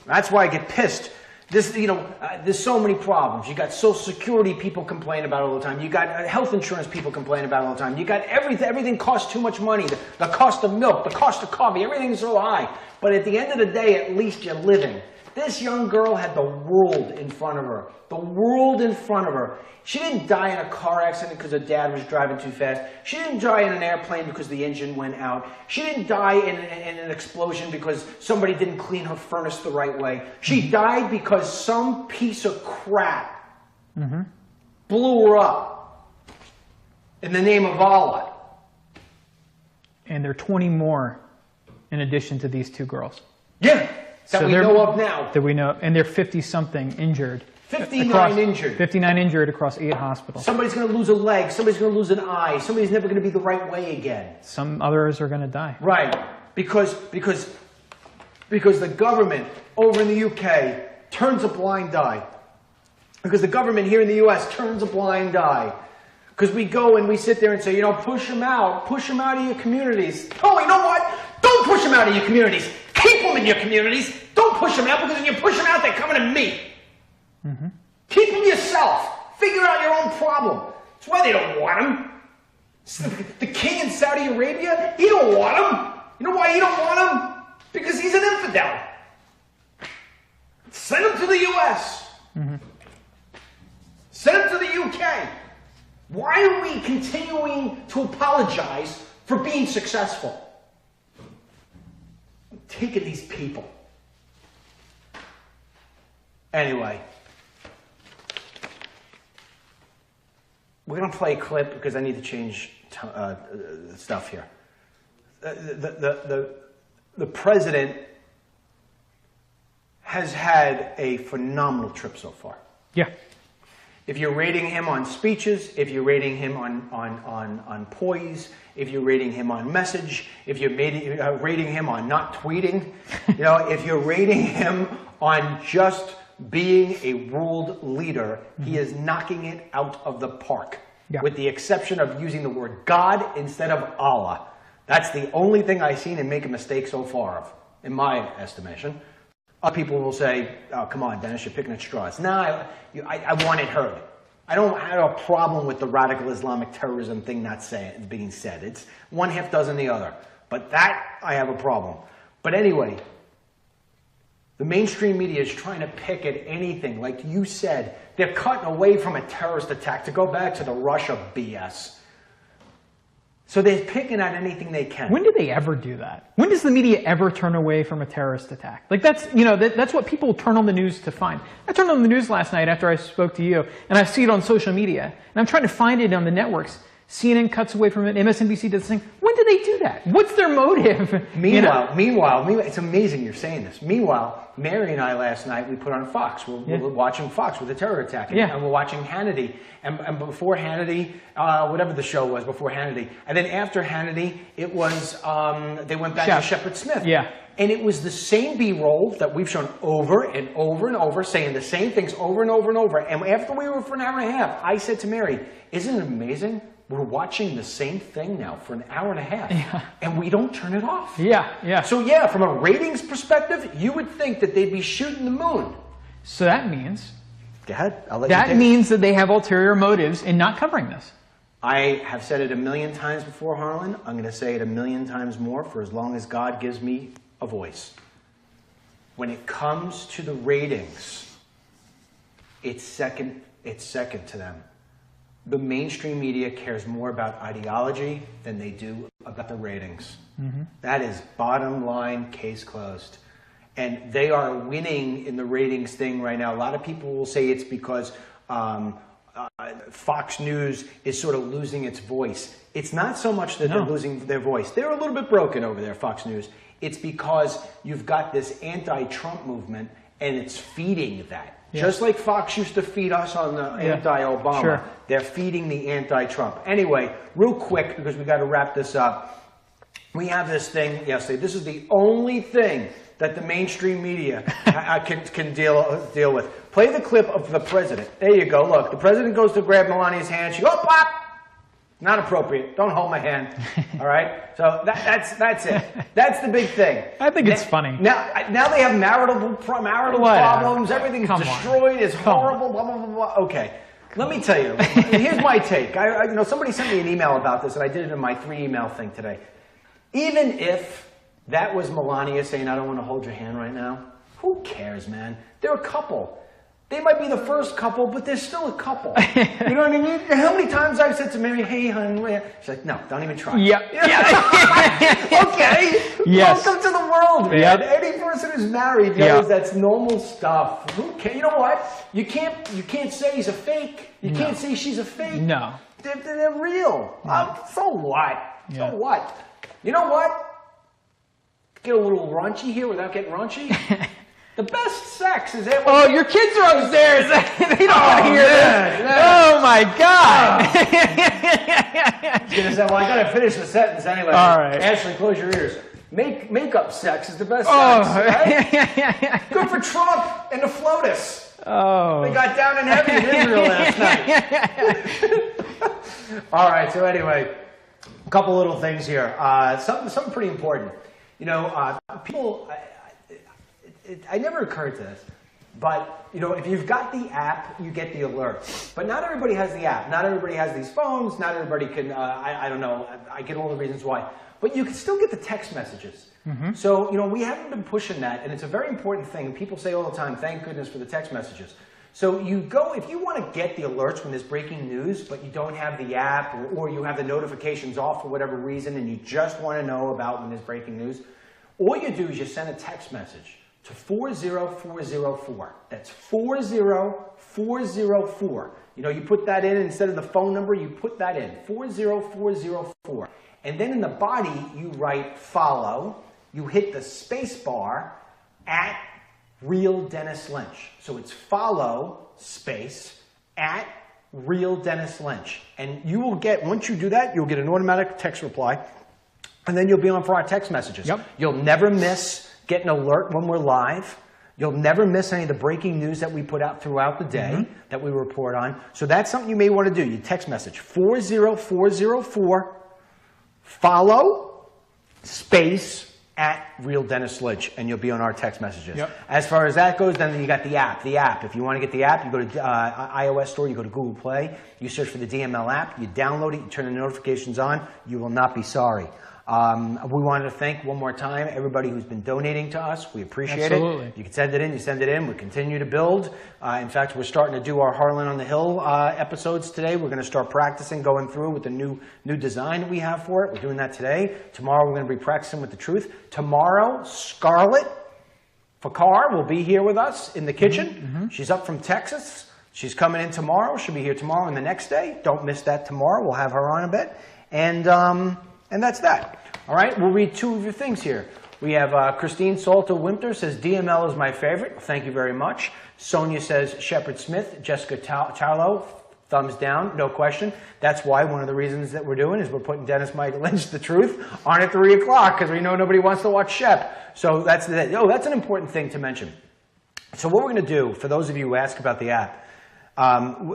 That's why I get pissed. You know, there's so many problems. You got Social Security people complain about it all the time. You got health insurance people complain about it all the time. You got everything costs too much money. The cost of milk, the cost of coffee, everything's so high. But at the end of the day, at least you're living. This young girl had the world in front of her. The world in front of her. She didn't die in a car accident because her dad was driving too fast. She didn't die in an airplane because the engine went out. She didn't die in an explosion because somebody didn't clean her furnace the right way. She died because some piece of crap blew her up in the name of Allah. And there are 20 more in addition to these two girls. Yeah. That we know of now. That we know, and they're 50-something injured. 59 injured. 59 injured across 8 hospitals. Somebody's going to lose a leg. Somebody's going to lose an eye. Somebody's never going to be the right way again. Some others are going to die. Right. Because the government over in the UK turns a blind eye. Because the government here in the US turns a blind eye. Because we go and we sit there and say, you know, push them out. Push them out of your communities. Oh, you know what? Don't push them out of your communities. Keep them in your communities. Don't push them out, because when you push them out, they're coming to me. Keep them yourself. Figure out your own problem. That's why they don't want them. The king in Saudi Arabia, he don't want them. You know why he don't want them? Because he's an infidel. Send him to the US. Send him to the UK. Why are we continuing to apologize for being successful? Taking these people. Anyway, we're going to play a clip because I need to change stuff here. The president has had a phenomenal trip so far. Yeah. If you're rating him on speeches, if you're rating him on poise, if you're rating him on message, if you're rating him on not tweeting, you know, if you're rating him on just being a world leader, he is knocking it out of the park. Yeah. With the exception of using the word God instead of Allah. That's the only thing I've seen him make a mistake so far of, in my estimation. Other people will say, oh, come on, Dennis, you're picking at straws. No, I want it heard. I don't have a problem with the radical Islamic terrorism thing being said. It's one half dozen the other. But that, I have a problem. But anyway, the mainstream media is trying to pick at anything. Like you said, they're cutting away from a terrorist attack to go back to the Russia BS. So they're picking at anything they can. When do they ever do that? When does the media ever turn away from a terrorist attack? Like that's, you know, that's what people turn on the news to find. I turned on the news last night after I spoke to you, and I see it on social media, and I'm trying to find it on the networks. CNN cuts away from it. MSNBC does the same. When do they do that? What's their motive? Meanwhile, it's amazing you're saying this. Meanwhile, Mary and I last night, we put on Fox. We're watching Fox with the terror attack. And we're watching Hannity. And before Hannity, whatever the show was before Hannity. And then after Hannity, it was, they went back to Shepard Smith. Yeah. And it was the same B-roll that we've shown over and over and over, saying the same things over and over and over. And after we were for an hour and a half, I said to Mary, isn't it amazing? We're watching the same thing now for an hour and a half, and we don't turn it off. Yeah, yeah. So yeah, from a ratings perspective, you would think that they'd be shooting the moon. So that means... Go ahead. I'll let you that means that they have ulterior motives in not covering this. I have said it a million times before, Harlan. I'm going to say it a million times more for as long as God gives me a voice. When it comes to the ratings, it's second to them. The mainstream media cares more about ideology than they do about the ratings. Mm-hmm. That is bottom line, case closed. And they are winning in the ratings thing right now. A lot of people will say it's because Fox News is sort of losing its voice. It's not so much that they're losing their voice. They're a little bit broken over there, Fox News. It's because you've got this anti-Trump movement, and it's feeding that. Yeah. Just like Fox used to feed us on the anti-Obama, sure. They're feeding the anti-Trump. Anyway, real quick, because we got to wrap this up. We have this thing yesterday. This is the only thing that the mainstream media can deal with. Play the clip of the president. There you go. Look, the president goes to grab Melania's hand. She goes, oh, pop! Not appropriate. Don't hold my hand. All right? So that's it. That's the big thing. I think it's funny. Now they have marital problems. Everything's destroyed. It's horrible. Blah, blah, blah, blah. Okay. Let me tell you. Here's my take. Somebody sent me an email about this, and I did it in my 3-email thing today. Even if that was Melania saying, I don't want to hold your hand right now, who cares, man? They're a couple. They might be the first couple, but they're still a couple. You know what I mean? How many times I've said to Mary, hey, honey, she's like, no, don't even try. Yeah. Okay. Yes. Welcome to the world, man. Yep. Any person who's married knows that's normal stuff. Who cares? You know what? You can't say he's a fake. You can't say she's a fake. No. They're real. No. So what? Yeah. So what? You know what? Get a little raunchy here without getting raunchy. The best sex is that. Oh, your kids are upstairs. They don't want to hear this. Oh my God. I was gonna say, well, I gotta finish the sentence anyway. All right. Ashley, close your ears. Makeup sex is the best sex, right? Good for Trump and the FLOTUS. Oh. They got down and heavy in Israel last night. All right. So anyway, a couple little things here. Something pretty important. You know, people. I never occurred to this, but if you've got the app, you get the alerts. But not everybody has the app. Not everybody has these phones. Not everybody can. I don't know. I get all the reasons why. But you can still get the text messages. Mm-hmm. So we haven't been pushing that, and it's a very important thing. People say all the time, "Thank goodness for the text messages." So you go if you want to get the alerts when there's breaking news, but you don't have the app, or you have the notifications off for whatever reason, and you just want to know about when there's breaking news. All you do is you send a text message to 40404. That's 40404. You put that in instead of the phone number, you put that in, 40404. And then in the body, you write follow. You hit the space bar at Real Dennis Lynch. So it's follow space at Real Dennis Lynch. And you will get, once you do that, you'll get an automatic text reply. And then you'll be on for our text messages. Yep. You'll never miss get an alert when we're live. You'll never miss any of the breaking news that we put out throughout the day that we report on. So that's something you may want to do. You text message 40404, follow, space, at Real Dennis Lynch, and you'll be on our text messages. Yep. As far as that goes, then you got the app. The app. If you want to get the app, you go to iOS store, you go to Google Play, you search for the DML app, you download it, you turn the notifications on. You will not be sorry. We wanted to thank one more time everybody who's been donating to us. We appreciate it. You can send it in. You send it in. We continue to build. In fact, we're starting to do our Harlan on the Hill episodes today. We're going to start practicing going through with the new design that we have for it. We're doing that today. Tomorrow, we're going to be practicing with the truth. Tomorrow, Scarlett Fakar will be here with us in the kitchen. She's up from Texas. She's coming in tomorrow. She'll be here tomorrow and the next day. Don't miss that tomorrow. We'll have her on a bit. And that's that. All right, we'll read two of your things here. We have Christine Salter Winter says, DML is my favorite. Thank you very much. Sonia says, Shepard Smith. Jessica Tarlow, Thumbs down, no question. That's why one of the reasons that we're doing is we're putting Dennis Michael Lynch, The Truth, on at 3 o'clock because we know nobody wants to watch Shep. So that's an important thing to mention. So what we're going to do, for those of you who ask about the app,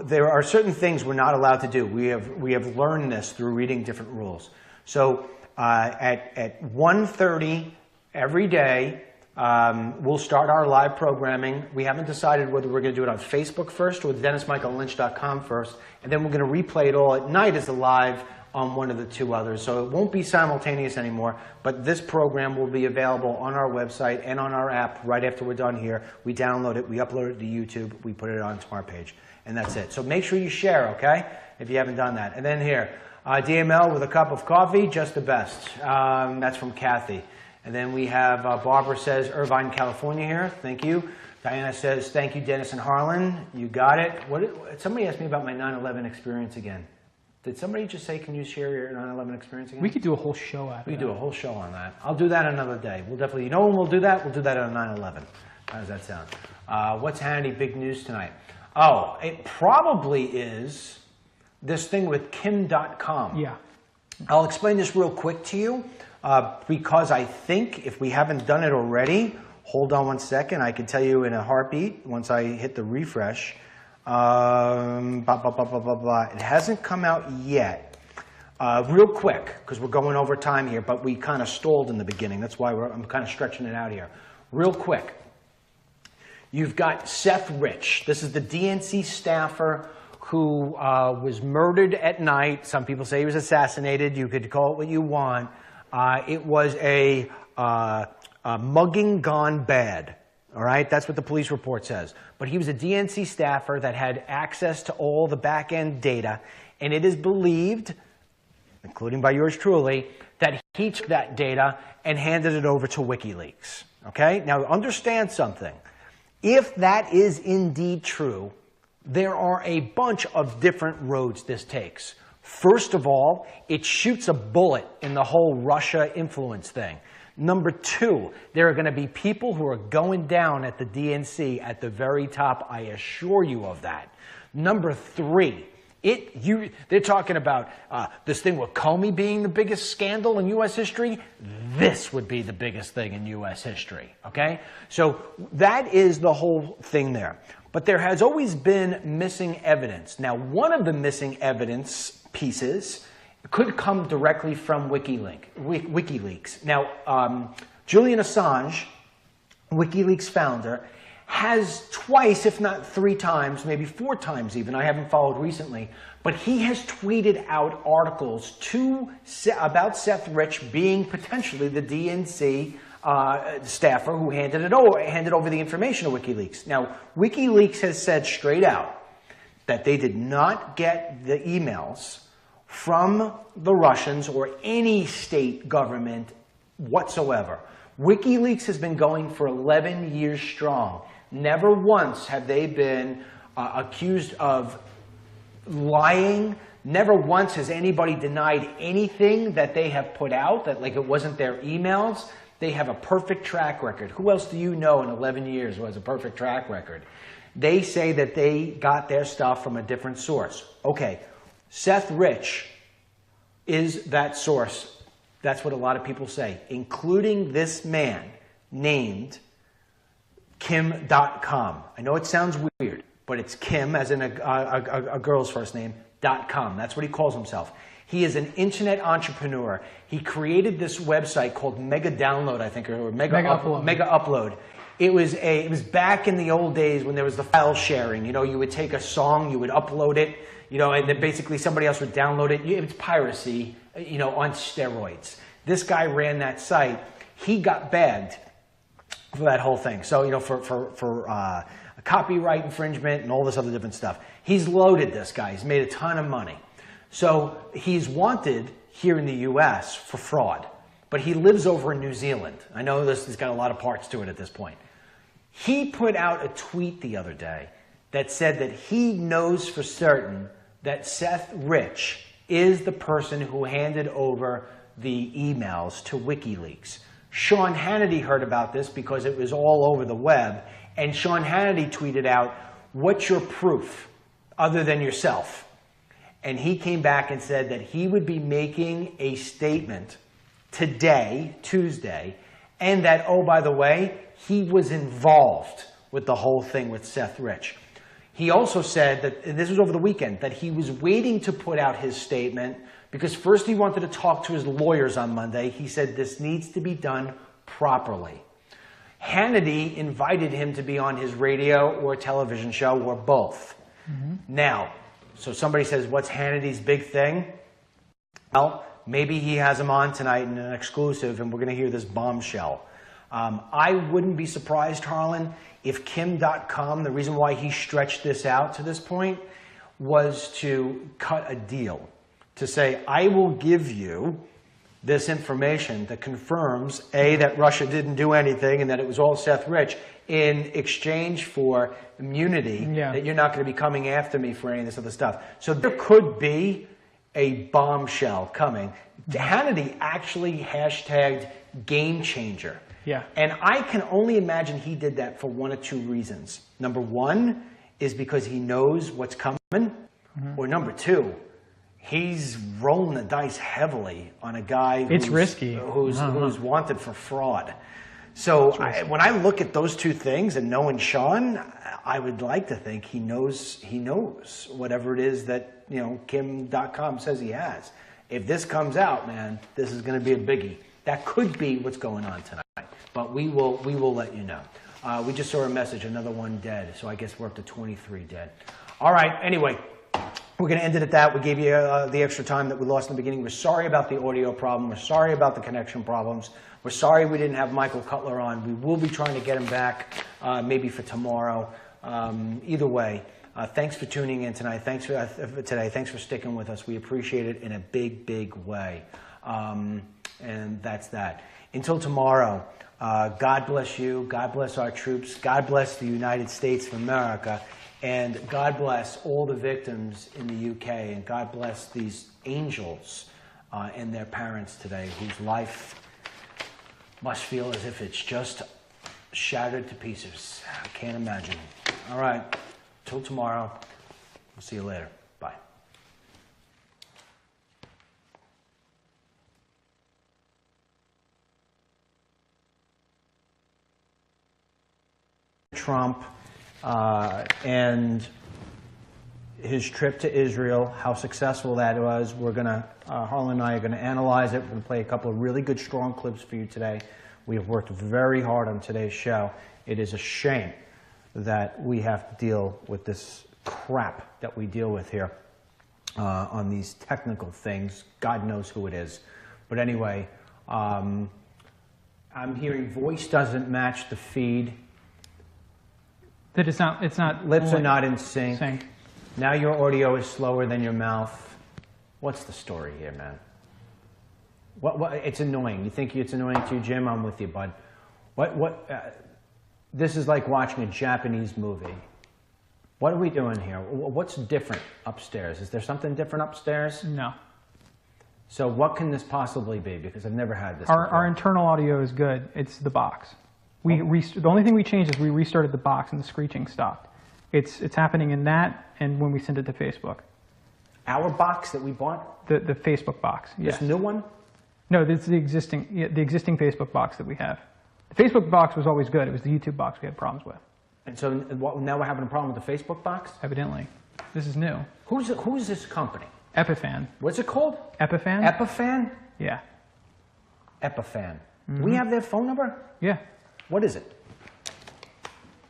there are certain things we're not allowed to do. We have learned this through reading different rules. So at 1:30 every day, we'll start our live programming. We haven't decided whether we're going to do it on Facebook first or DennisMichaelLynch.com first, and then we're going to replay it all at night as a live on one of the two others. So it won't be simultaneous anymore, but this program will be available on our website and on our app right after we're done here. We download it, we upload it to YouTube, we put it onto our page, and that's it. So make sure you share, okay, if you haven't done that. And then here, DML with a cup of coffee, just the best. That's from Kathy. And then we have Barbara says, Irvine, California here. Thank you. Diana says, thank you, Dennis and Harlan. You got it. Somebody asked me about my 9/11 experience again. Did somebody just say, can you share your 9/11 experience again? We could do a whole show out of that. We could do a whole show on that. I'll do that another day. We'll definitely, you know when we'll do that? We'll do that on 9/11. How does that sound? What's Hannity big news tonight? Oh, it probably is this thing with Kim.com. Yeah. I'll explain this real quick to you. Because I think if we haven't done it already, hold on one second, I can tell you in a heartbeat once I hit the refresh. It hasn't come out yet. Real quick, because we're going over time here, but we kind of stalled in the beginning. That's why I'm kind of stretching it out here. Real quick, you've got Seth Rich. This is the DNC staffer who was murdered at night. Some people say he was assassinated. You could call it what you want. It was a mugging gone bad, all right? That's what the police report says. But he was a DNC staffer that had access to all the back-end data, and it is believed, including by yours truly, that he took that data and handed it over to WikiLeaks, okay? Now, understand something. If that is indeed true, there are a bunch of different roads this takes. First of all, it shoots a bullet in the whole Russia influence thing. Number two, there are going to be people who are going down at the DNC at the very top. I assure you of that. Number three, they're talking about this thing with Comey being the biggest scandal in U.S. history. This would be the biggest thing in U.S. history, okay? So that is the whole thing there. But there has always been missing evidence. Now, one of the missing evidence pieces could come directly from WikiLeaks. Now, Julian Assange, WikiLeaks founder, has twice, if not 3 times, maybe 4 times even, I haven't followed recently, but he has tweeted out articles about Seth Rich being potentially the DNC staffer who handed over the information to WikiLeaks. Now, WikiLeaks has said straight out that they did not get the emails from the Russians or any state government whatsoever. WikiLeaks has been going for 11 years strong. Never once have they been accused of lying. Never once has anybody denied anything that they have put out, that like it wasn't their emails. They have a perfect track record. Who else do you know in 11 years who has a perfect track record? They say that they got their stuff from a different source. Okay, Seth Rich is that source. That's what a lot of people say, including this man named Kim.com. I know it sounds weird, but it's Kim, as in a girl's first name, .com. That's what he calls himself. He is an internet entrepreneur. He created this website called Mega Download, I think, or Mega Upload. It was back in the old days when there was the file sharing. You know, you would take a song, you would upload it, you know, and then basically somebody else would download it. It's piracy, you know, on steroids. This guy ran that site. He got bagged for that whole thing. So, you know, for copyright infringement and all this other different stuff. He's loaded, this guy. He's made a ton of money. So he's wanted here in the U.S. for fraud. But he lives over in New Zealand. I know this has got a lot of parts to it at this point. He put out a tweet the other day that said that he knows for certain that Seth Rich is the person who handed over the emails to WikiLeaks. Sean Hannity heard about this because it was all over the web, and Sean Hannity tweeted out, "What's your proof?" other than yourself. And he came back and said that he would be making a statement today, Tuesday, and that, oh, by the way, he was involved with the whole thing with Seth Rich. He also said that, and this was over the weekend, that he was waiting to put out his statement because first he wanted to talk to his lawyers on Monday. He said this needs to be done properly. Hannity invited him to be on his radio or television show or both. Now, so somebody says, what's Hannity's big thing? Well, maybe he has him on tonight in an exclusive and we're going to hear this bombshell. I wouldn't be surprised, Harlan, if Kim.com, the reason why he stretched this out to this point was to cut a deal. To say, I will give you this information that confirms, A, that Russia didn't do anything and that it was all Seth Rich, in exchange for immunity, that you're not going to be coming after me for any of this other stuff. So there could be a bombshell coming. Hannity actually hashtagged game changer. Yeah. And I can only imagine he did that for one of two reasons. Number one is because he knows what's coming, or number two, he's rolling the dice heavily on a guy it's risky. who's wanted for fraud. So when I look at those two things and knowing Sean, I would like to think he knows whatever it is that, you know, Kim.com says he has. If this comes out, man, this is going to be a biggie. That could be what's going on tonight, but we will let you know. We just saw a message, another one dead, so I guess we're up to 23 dead. All right, anyway, we're going to end it at that. We gave you the extra time that we lost in the beginning. We're sorry about the audio problem. We're sorry about the connection problems. We're sorry we didn't have Michael Cutler on. We will be trying to get him back maybe for tomorrow. Either way, thanks for tuning in tonight. Thanks for today. Thanks for sticking with us. We appreciate it in a big, big way. And that's that. Until tomorrow, God bless you. God bless our troops. God bless the United States of America. And God bless all the victims in the UK. And God bless these angels and their parents today, whose life must feel as if it's just shattered to pieces. I can't imagine. All right. Till tomorrow. We'll see you later. Bye. Trump and his trip to Israel, how successful that was. We're going to, Harlan and I are going to analyze it. We're going to play a couple of really good, strong clips for you today. We have worked very hard on today's show. It is a shame that we have to deal with this crap that we deal with here on these technical things. God knows who it is. But anyway, I'm hearing voice doesn't match the feed. That it's not. Lips are not in sync. Now your audio is slower than your mouth. What's the story here, man? What? It's annoying. You think it's annoying to you, Jim? I'm with you, bud. This is like watching a Japanese movie. What are we doing here? What's different upstairs? Is there something different upstairs? No. So what can this possibly be? Because I've never had this Our internal audio is good. It's the box. The only thing we changed is we restarted the box and the screeching stopped. It's happening in that and when we send it to Facebook. Our box that we bought? The Facebook box, yes. This new one? No, this is the existing Facebook box that we have. The Facebook box was always good. It was the YouTube box we had problems with. And so now we're having a problem with the Facebook box? Evidently. This is new. Who's this company? Epiphan. What's it called? Epiphan. Epiphan? Yeah. Epiphan. Do we have their phone number? Yeah. What is it?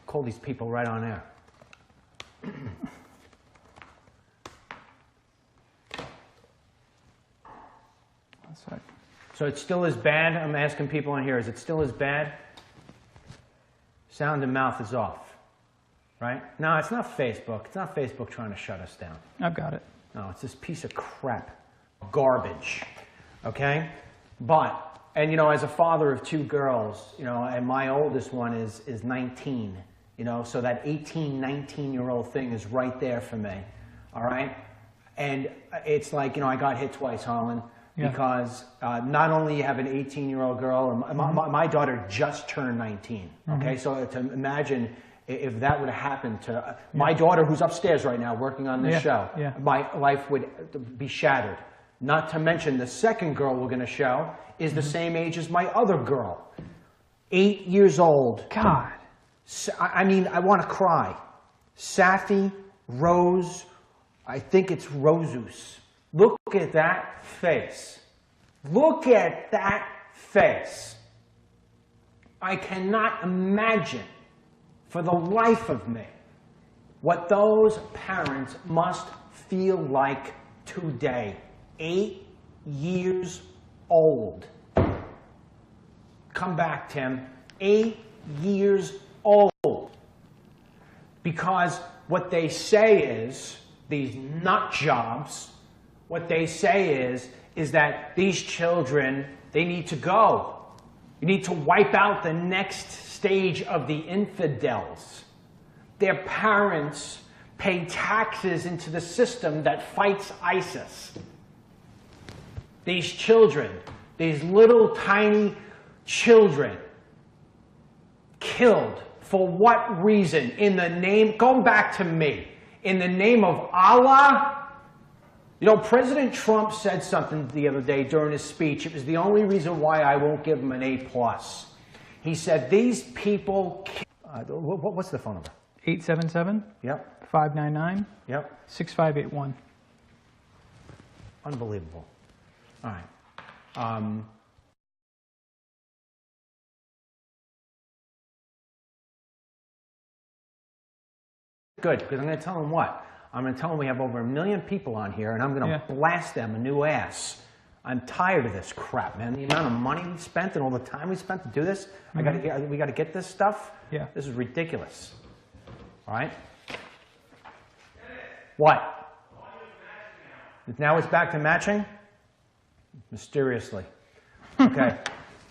Call these people right on air. So it's still as bad? I'm asking people on here, is it still as bad? Sound and mouth is off, right? No, it's not Facebook. It's not Facebook trying to shut us down. I've got it. No, it's this piece of crap. Garbage, okay? But, and you know, as a father of two girls, you know, and my oldest one is 19, you know, so that 18, 19-year-old thing is right there for me, all right? And it's like, you know, I got hit twice, Harlan. Yeah. Because not only you have an 18-year-old girl, and my daughter just turned 19, okay? So to imagine if that would have happened to my daughter, who's upstairs right now working on this show, my life would be shattered. Not to mention the second girl we're going to show is the same age as my other girl. 8 years old. God. I mean, I want to cry. Safi Rose, I think it's Rosus. Look at that face. Look at that face. I cannot imagine for the life of me what those parents must feel like today. 8 years old. Come back, Tim. 8 years old. Because what they say is, these nut jobs, what they say is that these children, they need to go. You need to wipe out the next stage of the infidels. Their parents pay taxes into the system that fights ISIS. These children, these little tiny children, killed for what reason? In the name, going back to me, in the name of Allah? You know, President Trump said something the other day during his speech. It was the only reason why I won't give him an A+. He said, these people... what's the phone number? 877? Yep. 599? Yep. 6581. Unbelievable. All right. Good, because I'm going to tell them what? I'm going to tell them we have over 1 million people on here, and I'm going to blast them a new ass. I'm tired of this crap, man. The amount of money we spent and all the time we spent to do this, we got to get this stuff. Yeah. This is ridiculous. All right? What? Now it's back to matching? Mysteriously. Okay.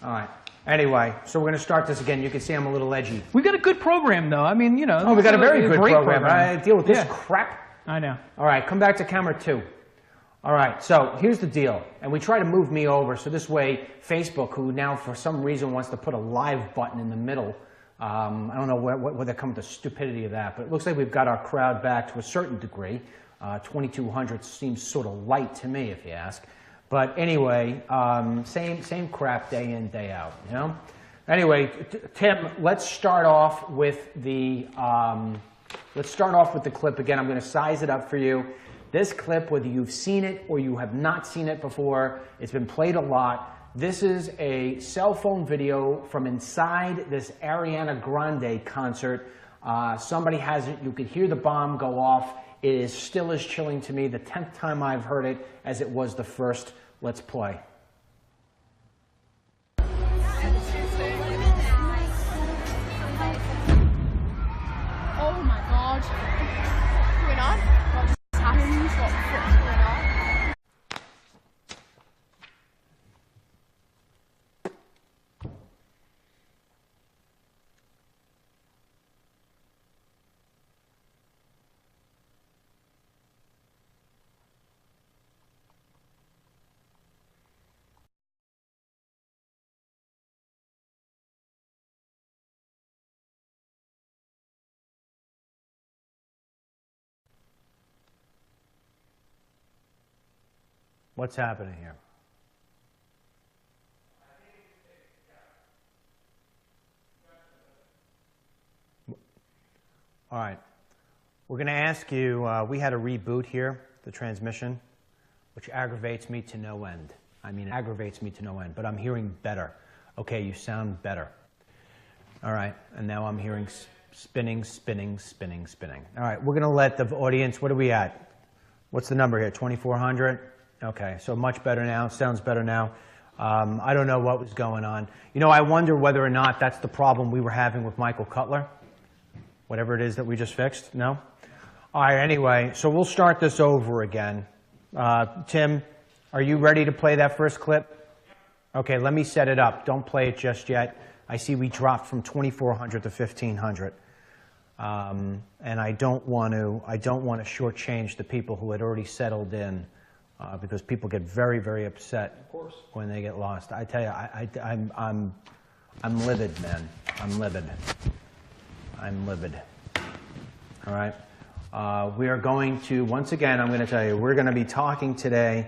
All right. Anyway, so we're going to start this again. You can see I'm a little edgy. We got a good program, though. I mean, you know. Oh, we got a very good program. I deal with this crap. I know. All right, come back to camera 2. All right, so here's the deal. And we try to move me over, so this way Facebook, who now for some reason wants to put a live button in the middle, I don't know where they come with the stupidity of that, but it looks like we've got our crowd back to a certain degree. 2,200 seems sort of light to me, if you ask. But anyway, same crap day in, day out, you know? Anyway, Tim, let's start off with the clip again. I'm going to size it up for you. This clip, whether you've seen it or you have not seen it before, it's been played a lot. This is a cell phone video from inside this Ariana Grande concert. Somebody has it. You could hear the bomb go off. It is still as chilling to me the 10th time I've heard it as it was the first. Let's play. Oh my god. What's going on? What just happened? What the fuck's going on? What's happening here? All right. We're going to ask you, we had a reboot here, the transmission, which aggravates me to no end. I mean, it aggravates me to no end, but I'm hearing better. Okay, you sound better. All right, and now I'm hearing spinning, spinning, spinning, spinning. All right, we're going to let the audience, what are we at? What's the number here, 2,400? Okay, so much better now, sounds better now. I don't know what was going on. You know, I wonder whether or not that's the problem we were having with Michael Cutler. Whatever it is that we just fixed, no? All right, anyway, so we'll start this over again. Tim, are you ready to play that first clip? Okay, let me set it up. Don't play it just yet. I see we dropped from 2,400 to 1,500. And I don't want to shortchange the people who had already settled in. Because people get very, very upset when they get lost. I tell you, I'm livid, man. I'm livid. I'm livid. All right. We are going to, once again, I'm going to tell you, we're going to be talking today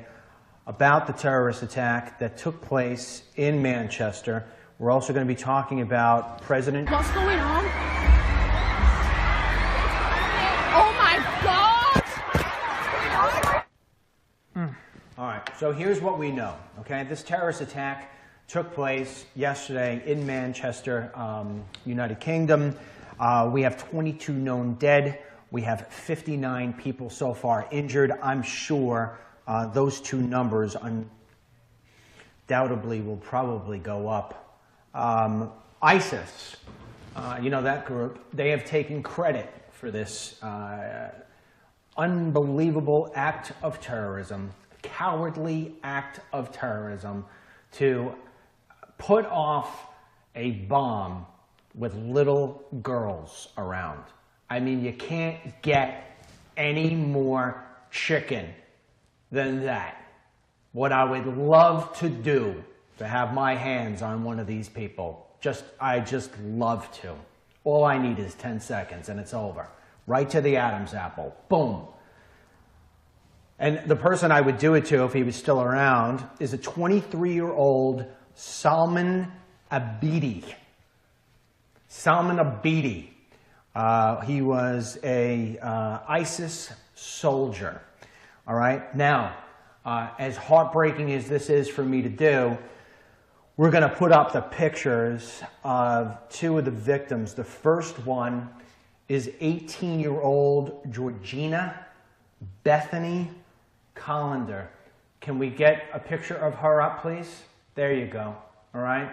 about the terrorist attack that took place in Manchester. We're also going to be talking about President... What's going on? Oh my God! All right, so here's what we know, okay? This terrorist attack took place yesterday in Manchester, United Kingdom. We have 22 known dead. We have 59 people so far injured. I'm sure those two numbers undoubtedly will probably go up. ISIS, you know that group, they have taken credit for this unbelievable act of terrorism, cowardly act of terrorism to put off a bomb with little girls around. I mean, you can't get any more chicken than that. What I would love to do to have my hands on one of these people, I just love to. All I need is 10 seconds and it's over. Right to the Adam's apple. Boom. And the person I would do it to if he was still around is a 23-year-old Salman Abedi. Salman Abedi. He was a ISIS soldier. All right? Now, as heartbreaking as this is for me to do, we're going to put up the pictures of two of the victims. The first one is 18-year-old Georgina Bethany Collender. Can we get a picture of her up, please? There you go. All right?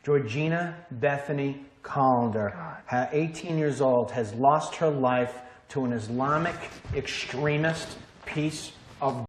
Georgina Bethany Collender, 18 years old, has lost her life to an Islamic extremist piece of